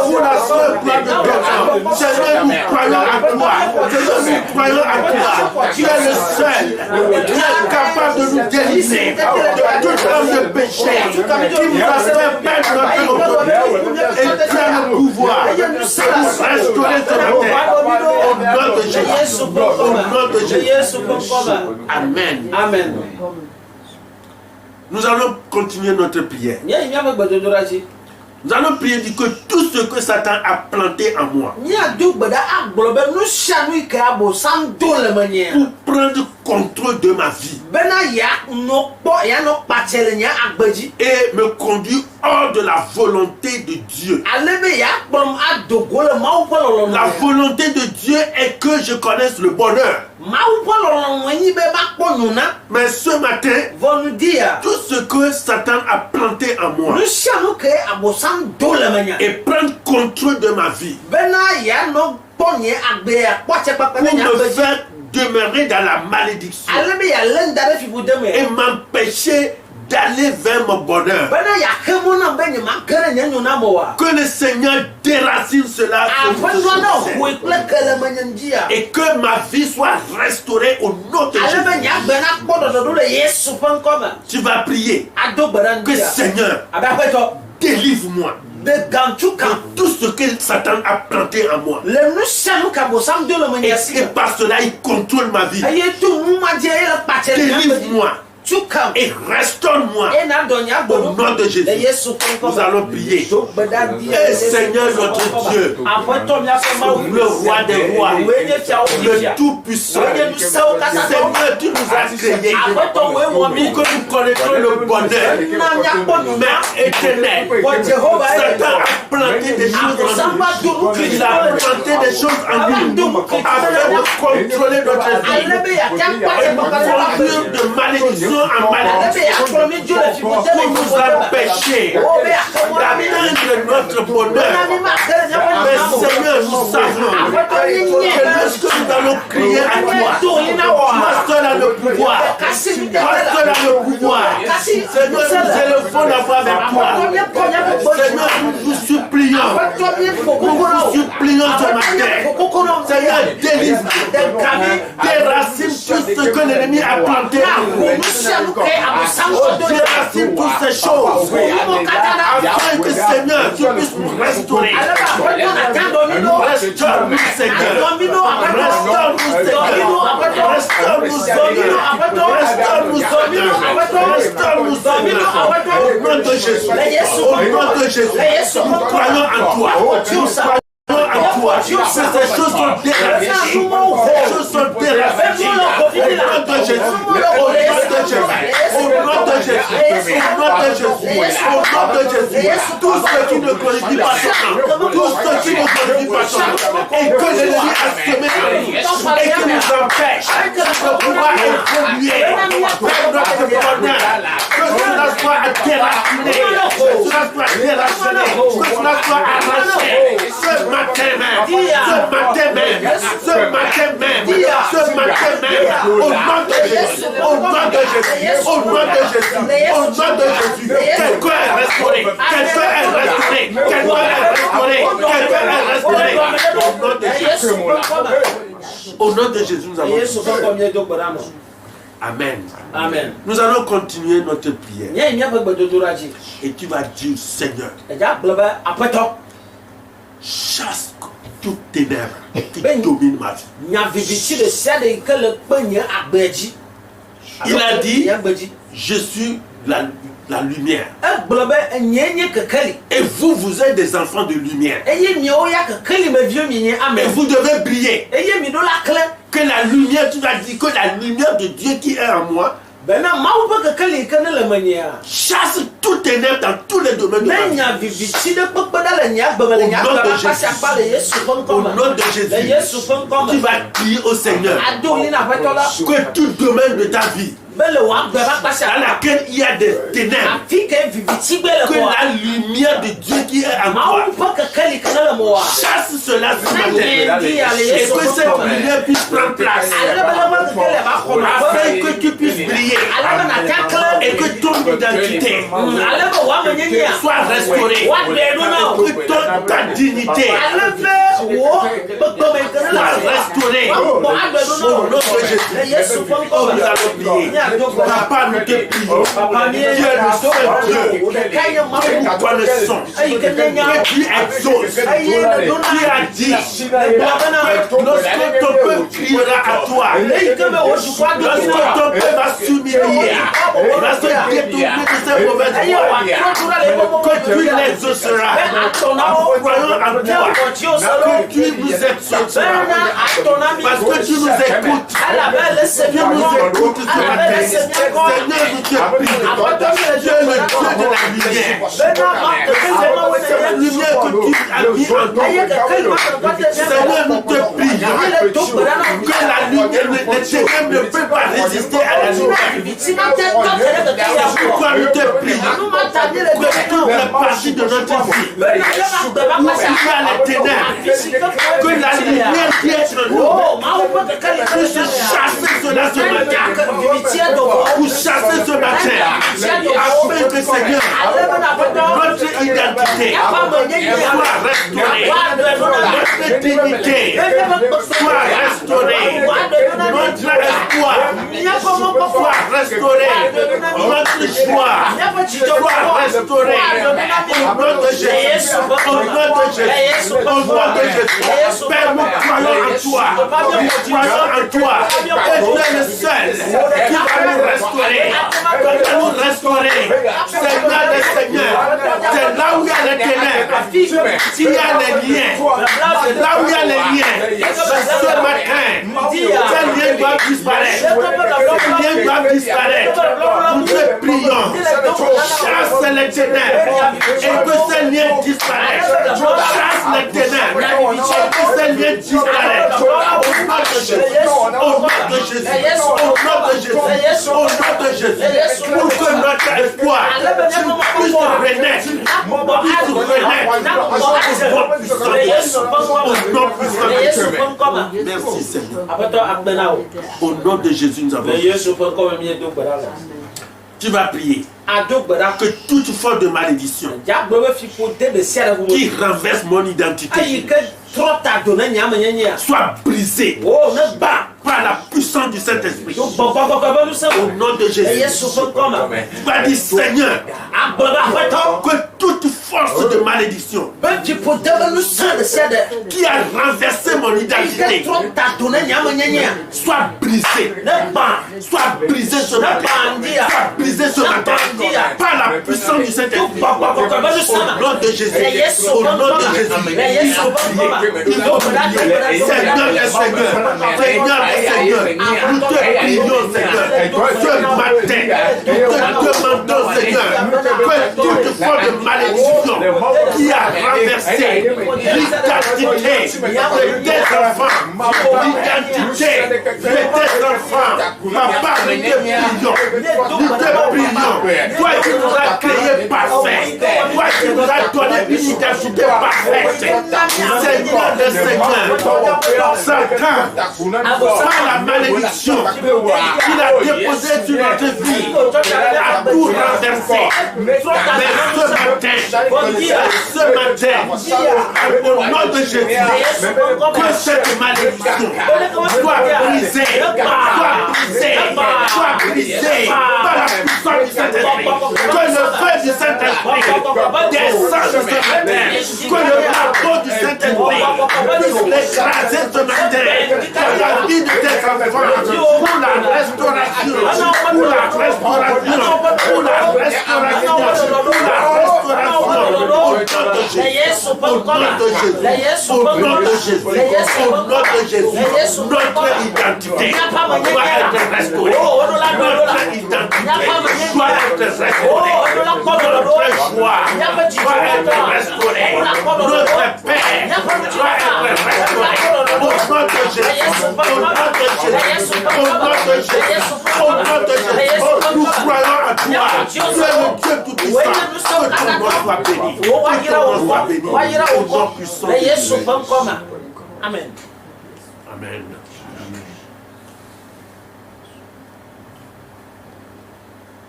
Pour la seule gloire de Dieu. Seigneur, nous croyons à toi. Seigneur, nous croyons à toi. Tu es le seul qui est capable de nous délivrer de toute forme de péché qui nous a fait perdre notre autorité. Et tu as le pouvoir de nous restaurer ce matin. Au nom de Jésus. Au nom de Jésus. Amen. Amen. Nous allons continuer notre prière. Nous allons prier du que tout ce que Satan a planté en moi pour prendre contrôle de ma vie et me conduire hors de la volonté de Dieu. La volonté de Dieu est que je connaisse le bonheur. Mais ce matin, tout ce que Satan a planté en moi et prendre contrôle de ma vie pour me faire demeurer dans la malédiction et m'empêcher d'aller vers mon bonheur. Que le Seigneur déracine cela et que ma vie soit restaurée au nom de Jésus. Tu vas prier que Seigneur délivre-moi de tout ce que Satan a planté en moi. Et par cela, il contrôle ma vie. Délivre-moi. Et restaure-moi au nom de Jésus. Nous allons prier. Et Seigneur notre Dieu, le roi des rois, le tout-puissant, Seigneur, tu nous as créés pour que nous connaissions le bonheur. Mais éternel, Satan a planté des choses en nous. Il a planté des choses en nous afin de contrôler notre vie et nous conduire de malédiction en malédiction pour nous empêcher d'atteindre notre bonheur. Mais Seigneur, nous savons que lorsque nous allons crier à toi, toi seul as le pouvoir. Toi seul as le pouvoir. Seigneur, nous élevons la voix vers toi. Seigneur, nous vous supplions. Nous vous supplions ce matin. Seigneur, délivre, déracine tout ce que l'ennemi a planté en nous. Déracine toutes ces choses afin que Seigneur, tu puisses nous restaurer. Restaure-nous, Seigneur. Restaure-nous, Seigneur. Restaure-nous, Seigneur. Restaure-nous, Seigneur. Restaure-nous, Seigneur. Au nom de Jésus. Au nom de Jésus. Nous croyons en toi. Nous croyons en toi. Ces choses sont déracées. Ces choses sont déracées. Au nom de Jésus. Au nom de Jésus. Au nom de Jésus. Tout ce qui ne glorifie pas son nom, tout ce qui ne glorifie pas son nom, et que l'ennemi a semé en nous, et qui nous empêche de pouvoir évoluer vers notre bonheur, que cela soit déraciné, que cela soit déraciné, que cela soit arraché, ce matin même, au nom de Jésus, au nom de Jésus, au nom de Jésus, au nom de Jésus, quelqu'un est restauré, quelqu'un est restauré, quelqu'un est restauré, quelqu'un est restauré, au nom de Jésus, nous avons Amen. Amen. Nous allons continuer notre prière. Et tu vas dire, Seigneur, chasse toute ténèbres qui domine ma vie. Il a dit, je suis la lumière. Et vous, vous êtes des enfants de lumière. Et vous devez briller. Que la lumière, tu vas dire que la lumière de Dieu qui est en moi chasse tout ténèbres dans tous les domaines de ma vie. Au nom de Jésus, tu vas crier au Seigneur que tout domaine de ta vie dans laquelle il y a des ténèbres, que la lumière de Dieu qui est en toi chasse cela ce matin, et que cette lumière puisse prendre place, afin que tu puisses briller, et que ton identité soit restaurée, que ta dignité soit restaurée. Au nom de Jésus, nous allons prier. Papa, nous te prions. Dieu le seul Dieu que nous connaissons, que tu exauces, qui a dit lorsque ton peuple criera à toi, lorsque ton peuple va s'humilier, va se détourner de ses mauvaises voies, que tu l'exauceras en croyant en toi, que tu nous exauceras, parce que tu nous écoutes, tu nous écoutes ce matin. Seigneur, nous te prions, Dieu le Dieu de la lumière, cette lumière que tu as mis en toi, Seigneur, nous te prions que la lumière, les ténèbres ne peuvent pas résister à la lumière. Pourquoi nous te prions que toutes les parties de notre vie où il y a les ténèbres, que la lumière qui est sur nous puisse chasser cela ce matin, pour chasser ce matin, afin que Seigneur, notre identité soit restaurée, notre dignité soit restaurée, notre espoir soit restauré, notre joie soit restaurée, au nom de Jésus, au nom de Jésus, au nom de Jésus. Père, nous croyons en toi, nous croyons en toi, et tu es le seul qui va nous restaurer, Seigneur des Seigneurs. C'est là où il y a les ténèbres, s'il y a les liens, là où il y a les liens, ce matin, ces liens doivent disparaître, ces liens doivent disparaître. Nous te prions, chasse les ténèbres, et que ces liens disparaissent, chasse les ténèbres, et que ces liens disparaissent, au nom de Jésus, au nom de Jésus, au nom de Jésus, au nom de Jésus, pour que notre espoir puisse renaître, merci Seigneur. Au nom de Jésus, nous avons. Tu vas prier que toute forme de malédiction qui renverse mon identité soit brisée par la puissance du Saint-Esprit. Au nom de Jésus. Tu vas dire, Seigneur, que toute force de malédiction qui a renversé mon identité soit brisée. Soit brisée ce matin. Soit brisée ce matin. Par la puissance du Saint-Esprit. Au nom de Jésus. Au nom de Jésus. Il faut prier. Il faut prier. Seigneur et Seigneur. Seigneur et Seigneur. Nous te prions, Seigneur. Ce matin, nous te demandons, Seigneur, esprit de malédiction qui a renversé l'identité de tes enfants, l'identité de tes enfants. Papa, nous te prions. Toi qui nous as créés parfaits, toi qui nous as donné une identité parfaite, Seigneur de Seigneur, Satan, par la malédiction qu'il a déposée sur notre vie, a tout renversé. Mais ce matin, au nom de Jésus, que cette malédiction soit brisée, soit brisée par la puissance du Saint-Esprit. Que le feu du Saint-Esprit descende ce matin. Que le marteau du Saint-Esprit puisse l'écraser ce matin. Dans la vie de tes enfants, pour la restauration, pour la restauration, pour la restauration, pour la restauration. Au nom de Jésus, au nom de Jésus, au nom de Jésus, au nom de Jésus, notre identité doit être restaurée. Notre identité doit être restaurée. Notre joie doit être restaurée. Notre paix doit être restaurée. Au nom de Jésus, au nom de Jésus, au nom de Jésus, au nom de Jésus, nous croyons à toi. Tu es le Dieu tout-puissant. Que ton nom soit béni. Que ton nom soit béni. Au nom puissant de Jésus. Amen. Amen.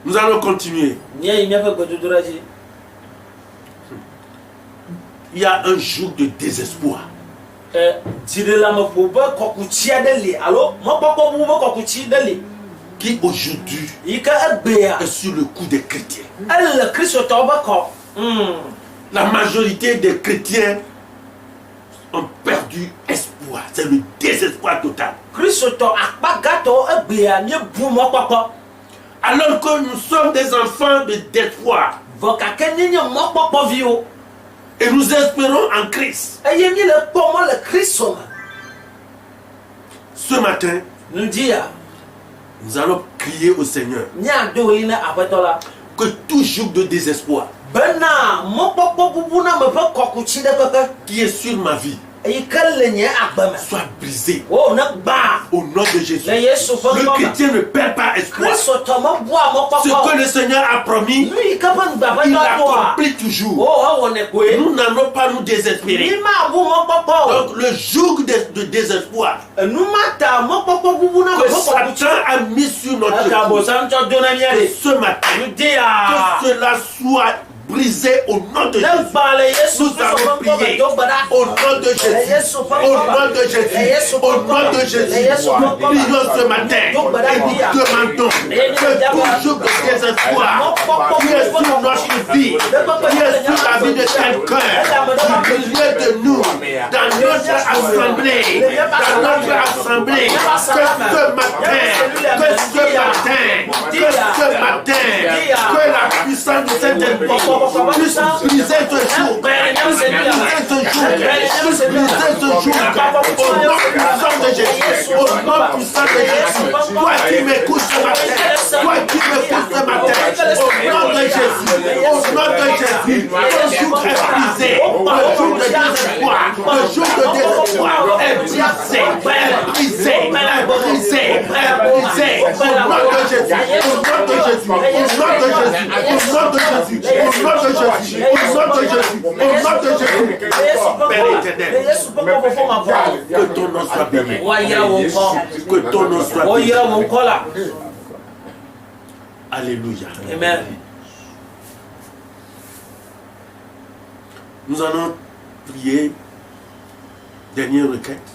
Nous allons continuer. Il y a un jour de désespoir. Qui aujourd'hui est sur le coup des chrétiens. La majorité des chrétiens ont perdu espoir. C'est le désespoir total. Alors que nous sommes des enfants de d'espoir. Et nous espérons en Christ. Ce matin, nous allons crier au Seigneur que tout jour de désespoir qui est sur ma vie soit brisé au nom de Jésus. Le chrétien ne perd pas espoir. Ce que le Seigneur a promis, il accomplit toujours. Nous n'allons pas nous désespérer. Donc le joug de désespoir que Satan a mis sur notre vie, ce matin, que cela soit brisé au nom de Jésus. Nous allons prier au nom de Jésus. Au nom de Jésus. Au nom de Jésus. Prions ce matin et nous demandons que tout jour de désespoir qui est sur notre vie, qui est sur la vie de quelqu'un, du milieu de nous, dans notre assemblée, que ce matin, que la puissance du Saint-Esprit puisse briser ce jour, au nom puissant de Jésus, au nom puissant de Jésus. Toi qui m'écoutes ce matin, au nom de Jésus, le jour est brisé, le jour de désespoir, est brisé, au nom de Jésus, Père éternel, que ton nom soit béni, que ton nom soit béni. Alléluia. Amen. Nous allons prier. Dernière requête.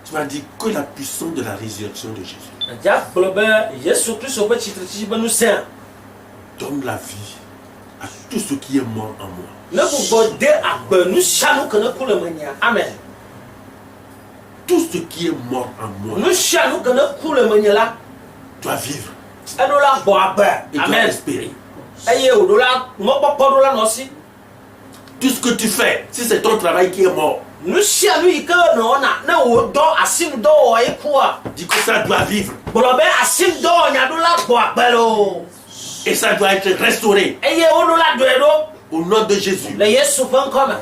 Tu m'as dit que la puissance de la résurrection de Jésus donne la vie à tout ce qui est mort en moi. Amen. Tout ce qui est mort en moi doit vivre et doit espérer. Tout ce que tu fais, si c'est ton travail qui est mort, nous sommes nous que non na o do asim do o ekua. Dis que ça doit vivre. Bolobe asim do nyadula boa belo. Et ça doit être restauré. Eye onu la do Au nom de Jésus. le Yesu pan comme.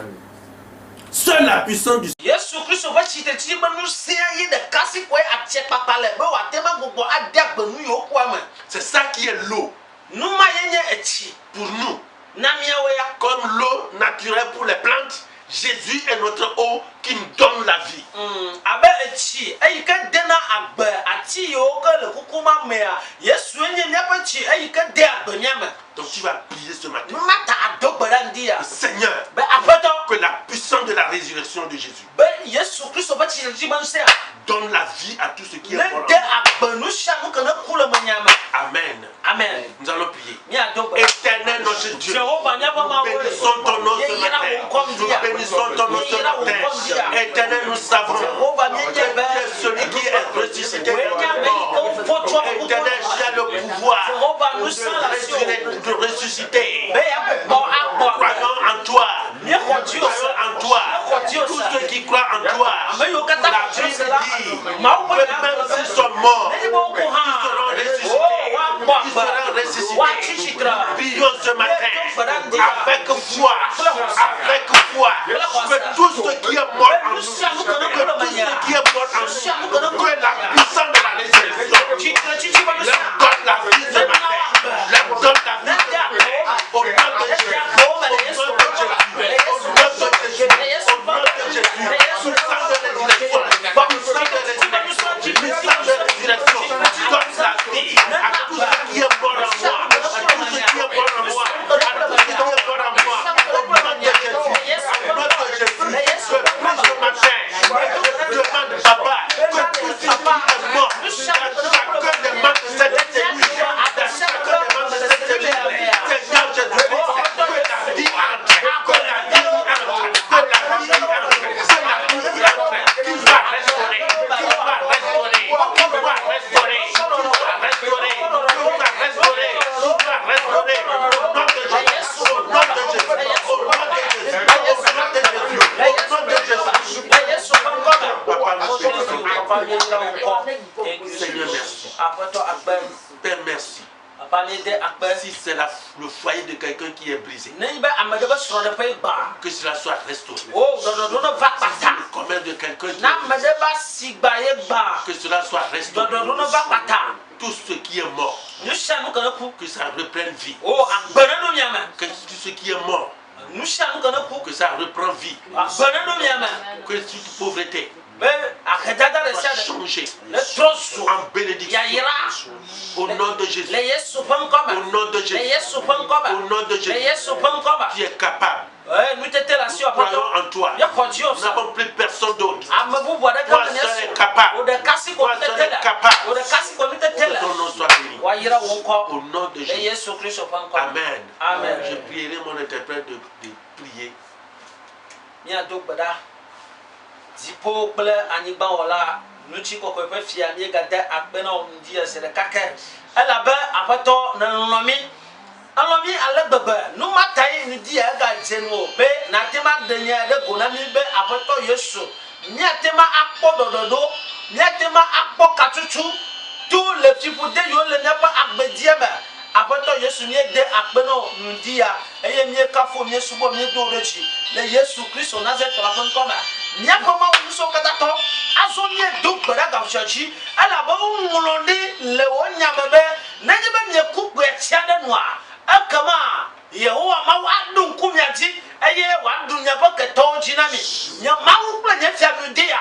Seule la puissance du Yesu Kristo va chite ti manu se ayi de kasi ko atie papa le be wa tema gogo adia gbanu yo kwa ma. c'est ça qui est l'eau Nu ma yenye echi pour nous. na miawe ya Comme l'eau naturelle pour les plantes, Jésus est notre eau qui nous donne la vie. abe echi ayi ka dena agbe ati yo ka le kukuma mea Yesu enye nyapa chi ayi ka de agbe nyama. Donc tu vas prier ce matin. Mata adobara ndia. Seigneur, Be apato que la puissance de la résurrection de Jésus be Yesu Kristo va chite ti manu se donne la vie à tout ce qui est le mort. de agbe nu shamu kana kula manyama. Amen. Amen. Nous allons prier. Mi adobara. Éternel notre Dieu, Jehovah nyapa ma nous bénissons ton nom ce matin. Nous bénissons ton nom ce matin. Éternel, nous savons que tu es celui qui est ressuscité de mort. Éternel, tu as le pouvoir de ressusciter. Croyons en toi. Croyons en toi. Tous ceux qui croient en toi. La Bible dit que même s'ils sont morts, ils seront ressuscités. Ils seront ressuscités. Prions ce matin avec foi. Avec foi. Que tout ce qui est mort en nous, que tout ce qui est mort en nous, que la puissance de la résurrection leur donne la vie ce matin. Leur donne la vie ce matin. Au nom de Jésus. Au nom de Jésus. Au nom de Jésus. Au nom de Jésus. Puissance de résurrection. Puissance de résurrection. Donne la vie à tout ce qui est mort en moi. À tout ce qui est mort en moi. À tout ce qui est mort en moi. Au nom de Jésus. Au nom de Jésus. Je prie ce matin. Je demande, Papa, que tout ce qui est mort, dans chacun des membres de cette cellule, dans chacun des membres de cette cellule, Seigneur Jésus-Christ, que la vie entre, que la vie entre, que la vie entre, que la vie entre, qui va restaurer, qui va restaurer, qui va restaurer, qui va restaurer, qui va restaurer, qui va restaurer, au nom de Jésus, au nom de Jésus, au nom de Jésus, au nom de Jésus, au nom de Jésus. Papa, nous te bénissons. Seigneur, merci. Père, merci. Si c'est le foyer de quelqu'un qui est brisé, que cela soit restauré. Le commerce de quelqu'un qui est brisé, que cela soit restauré. Tout ce qui est mort, que ça reprenne vie. Que tout ce qui est mort, que ça reprend vie. Que toute pauvreté soit changée en bénédiction. Au nom de Jésus. Au nom de Jésus. Au nom de Jésus. Tu es capable. Croyons en toi. Nous n'avons plus personne d'autre. Toi seul es capable. Toi seul es capable. Que ton nom soit béni. Au nom de Jésus. Amen. Amen. Je prierai mon interprète de prier. Zipo kple anyigba wala nutsi kɔkɔe ƒe fia mi gade akpe na ŋdi ese ɖeka ke elabe aƒetɔ ne lɔmi ale gbegbe numata yi ŋdi ega dze nu o be natema de nye ɖe go na mi be aƒetɔ Yesu miatema akpɔ ɖɔɖɔɖo miatema akpɔ katutu to le fiƒode yiwo le miaƒe agbedie me aƒetɔ Yesu miede akpe na ŋdi ya eye miekafo miesubɔ miedo ɖe dzi le Yesu Kristo Nazaretɔ la ƒe ŋkɔ me. Miaƒe Mawu nusɔkɔtatɔ azɔ miedo gbe ɖe gavusɔdzi elabe woŋlɔ ɖi le wo nya me be nenye be mieku gbe tsia ɖe nua ekema Yehowa Mawu aɖo ŋku mia dzi eye wòaɖu miaƒe ketɔwo dzi na mi. Nye Mawu kple nye fianudia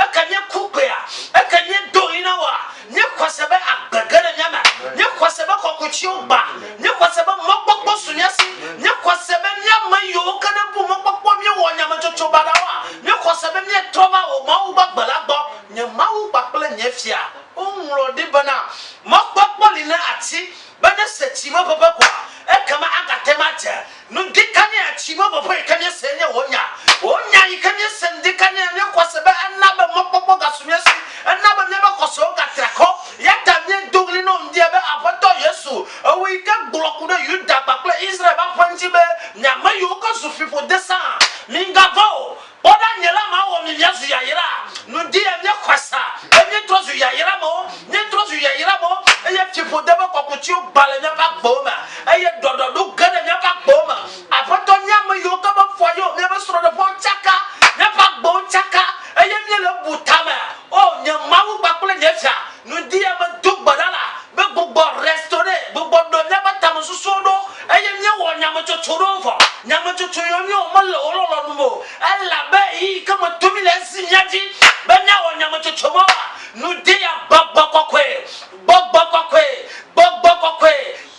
eke mieku gbea eke miedo ɣi na woa miexɔ se be agbege le mia me miexɔ se be kɔkɔtsiwo gba miexɔ se be mɔkpɔkpɔ su mia si miexɔ se be miame yiwo ke ne bu mɔkpɔkpɔ miewɔ nyametsotso baɖawoa miexɔ se be mietrɔ va wò Mawu ƒe gbe la gbɔ. Nye Mawu kpakple nye fia woŋlɔ ɖi bena mɔkpɔkpɔ li ne ati be ne se tsi me ƒeƒe koa ekema agate ma dze nuɖika nye atsi me ƒeƒe yi ke miese nye wonya yi ke miese nuɖika nye miexɔ se be ena be mɔkpɔkpɔ gasu mia si ena be miabe xɔsewo gatra kɔ ya ta miedo ɣli na ŋdia be aƒetɔ Yesu ewo yi ke gblɔ ku ɖe Yuda kpakple Israel ƒe ŋuti be nyame yiwo ke zu fiƒode sã mingavɔ o kpɔ ɖa nye la Mawu boma eye dodo do gana nya pa boma apoto nya me yo ka ba foyo me ba soro de bon chaka nya pa bon chaka eye mi le butama o nya mawu pa kule nya fia no dia ma do badala be gbogbo restaurant gbogbo do nya ba tam so so do eye mi wo nya ma chochoro fo nya ma chochoro mi o ma lo lo no mo ala be yi ka ma to mi le si nya ji be nya wo nya ma chochomo no dia gbogbo kokwe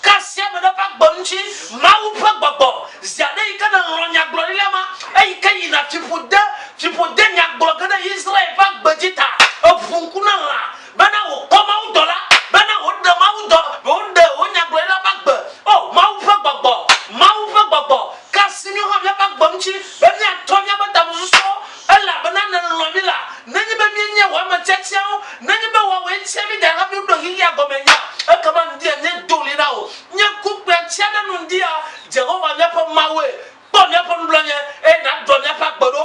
kasia me da pa gbonchi mawu pa gbogbo ziade ikana ronya gloriama e kayi na tipude nya gbogbo na Israel pa gbajita ofunkuna la bana wo koma u dola bana wo de mawu do wo de wo nya gloriama pa gbo oh mawu pa gbogbo kasimi ho me pa gbonchi be nya to nya ba da muso ela bana na lomila nanyi be mi nya wa ma chachao nanyi be wa we chemi da ha bi do hiya gomenya e kama ndia ne doli na o nya kupya chana no ndia Jehova nya pa mawe po nya pa nblanye e na do nya pa gbodo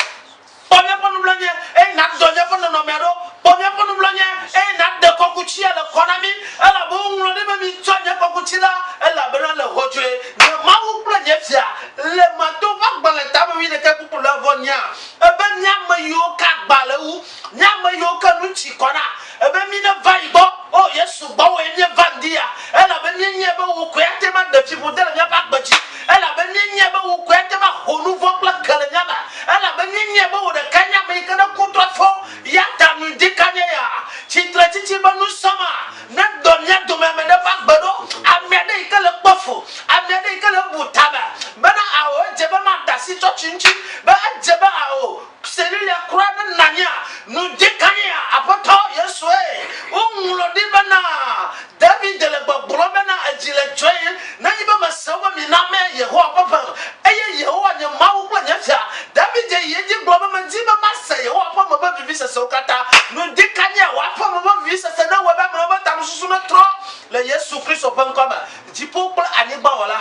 po nya pa nblanye e na do nya pa no mero po nya pa nblanye e na de kokuchi ala konami ala bo nlo de mi to nya kokuchi la ala bana le hojwe ne mawu planye fia le mato pa gbale ta mi de ke pupu la vonya e be nya mayo ka gbale wu nya mayo ka nu chi kona e be mi na vaibo oh Yesu ba wo enye vandia ela be nye be wo kwete ma de fibu de nya ba gbaji ela be nye be wo kwete ma honu vo pla kala nya ba ela be nye be wo de kanya me kana kutwa fo ya tanu de kanya ya chitra chichi ba nu sama na donya do me de ba gbado amede ikale kpofo amede ikale butaba bana awo jeba ma dasi to chinchi ba jeba awo selile kura na nanya nu de kanya apoto Yesu unlo di bana David le gbogbo bana ajile joy na yiba masawa mi na me Yehowa papa eye Yehowa nya mawu kwa nya fia David ye ji gbogbo man ji ba masa Yehowa papa ba vivisa sokata no di kanya wa papa ba vivisa se na wa ba ma ba tam susu na tro le Yesu Kristo pan kama jipo pla ani ba wala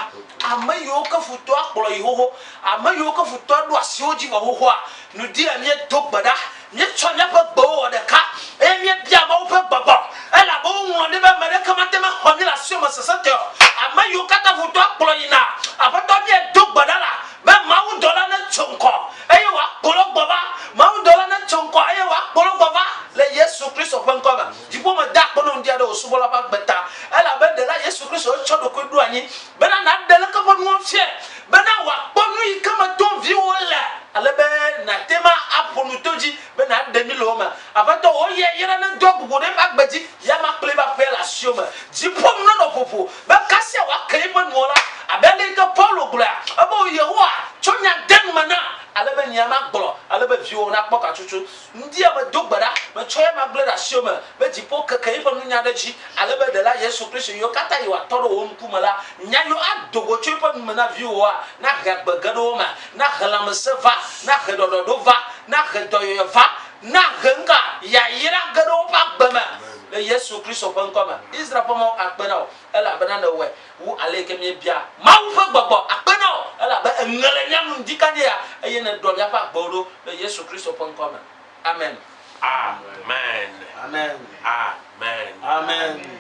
amayo ka futo akpolo Yehowa amayo ka futo do asioji wa hoho no di ani togbada ni chonya pa gbo de ka e mi bia ma wo pa baba ela bo won de ba mere kama te ma honi la sio ma sasate amayo kata futo akpolo ina apato bi dogbada la ba ma wo dola na chonko e wa akpolo baba ma wo dola na chonko e wa akpolo baba le Yesu Kristo pan kama jipo ma da kono ndia do subola ba gbeta ela be de la Yesu Kristo chodo ko du ani be na de la ka bo no fie be na wa ponu yi kama ton vi wala alebe na tema aponu toji be na demi loma abato o ye yera na dog go de bagbaji ya ma kle ba pe la sioma jipom no popo be kasia wa kai ba no la abele ka Paulo gula abo Yehowa chonya den mana alebe nyama gbolo alebe viwo na kpoka chuchu ndi aba dogbara me choya ma gleda sioma be jipo kai ba no nya daji alebe de la Yesu Kristo yo kata yo atoro o nkumala nya yo adogo chupa mana viwo na gagbagado ma na halam seva na hedodova na hedoyova na genga ya yira gado pa gbama le Yesu Kristo pan koma Israel pomo akpena ela bana na we wu aleke mi bia ma wu fa gbogbo akpena ela ba ngale nyam ndikane ya eye na do ya pa gbodo le Yesu Kristo pan koma amen Amen. Amen. Amen. Amen.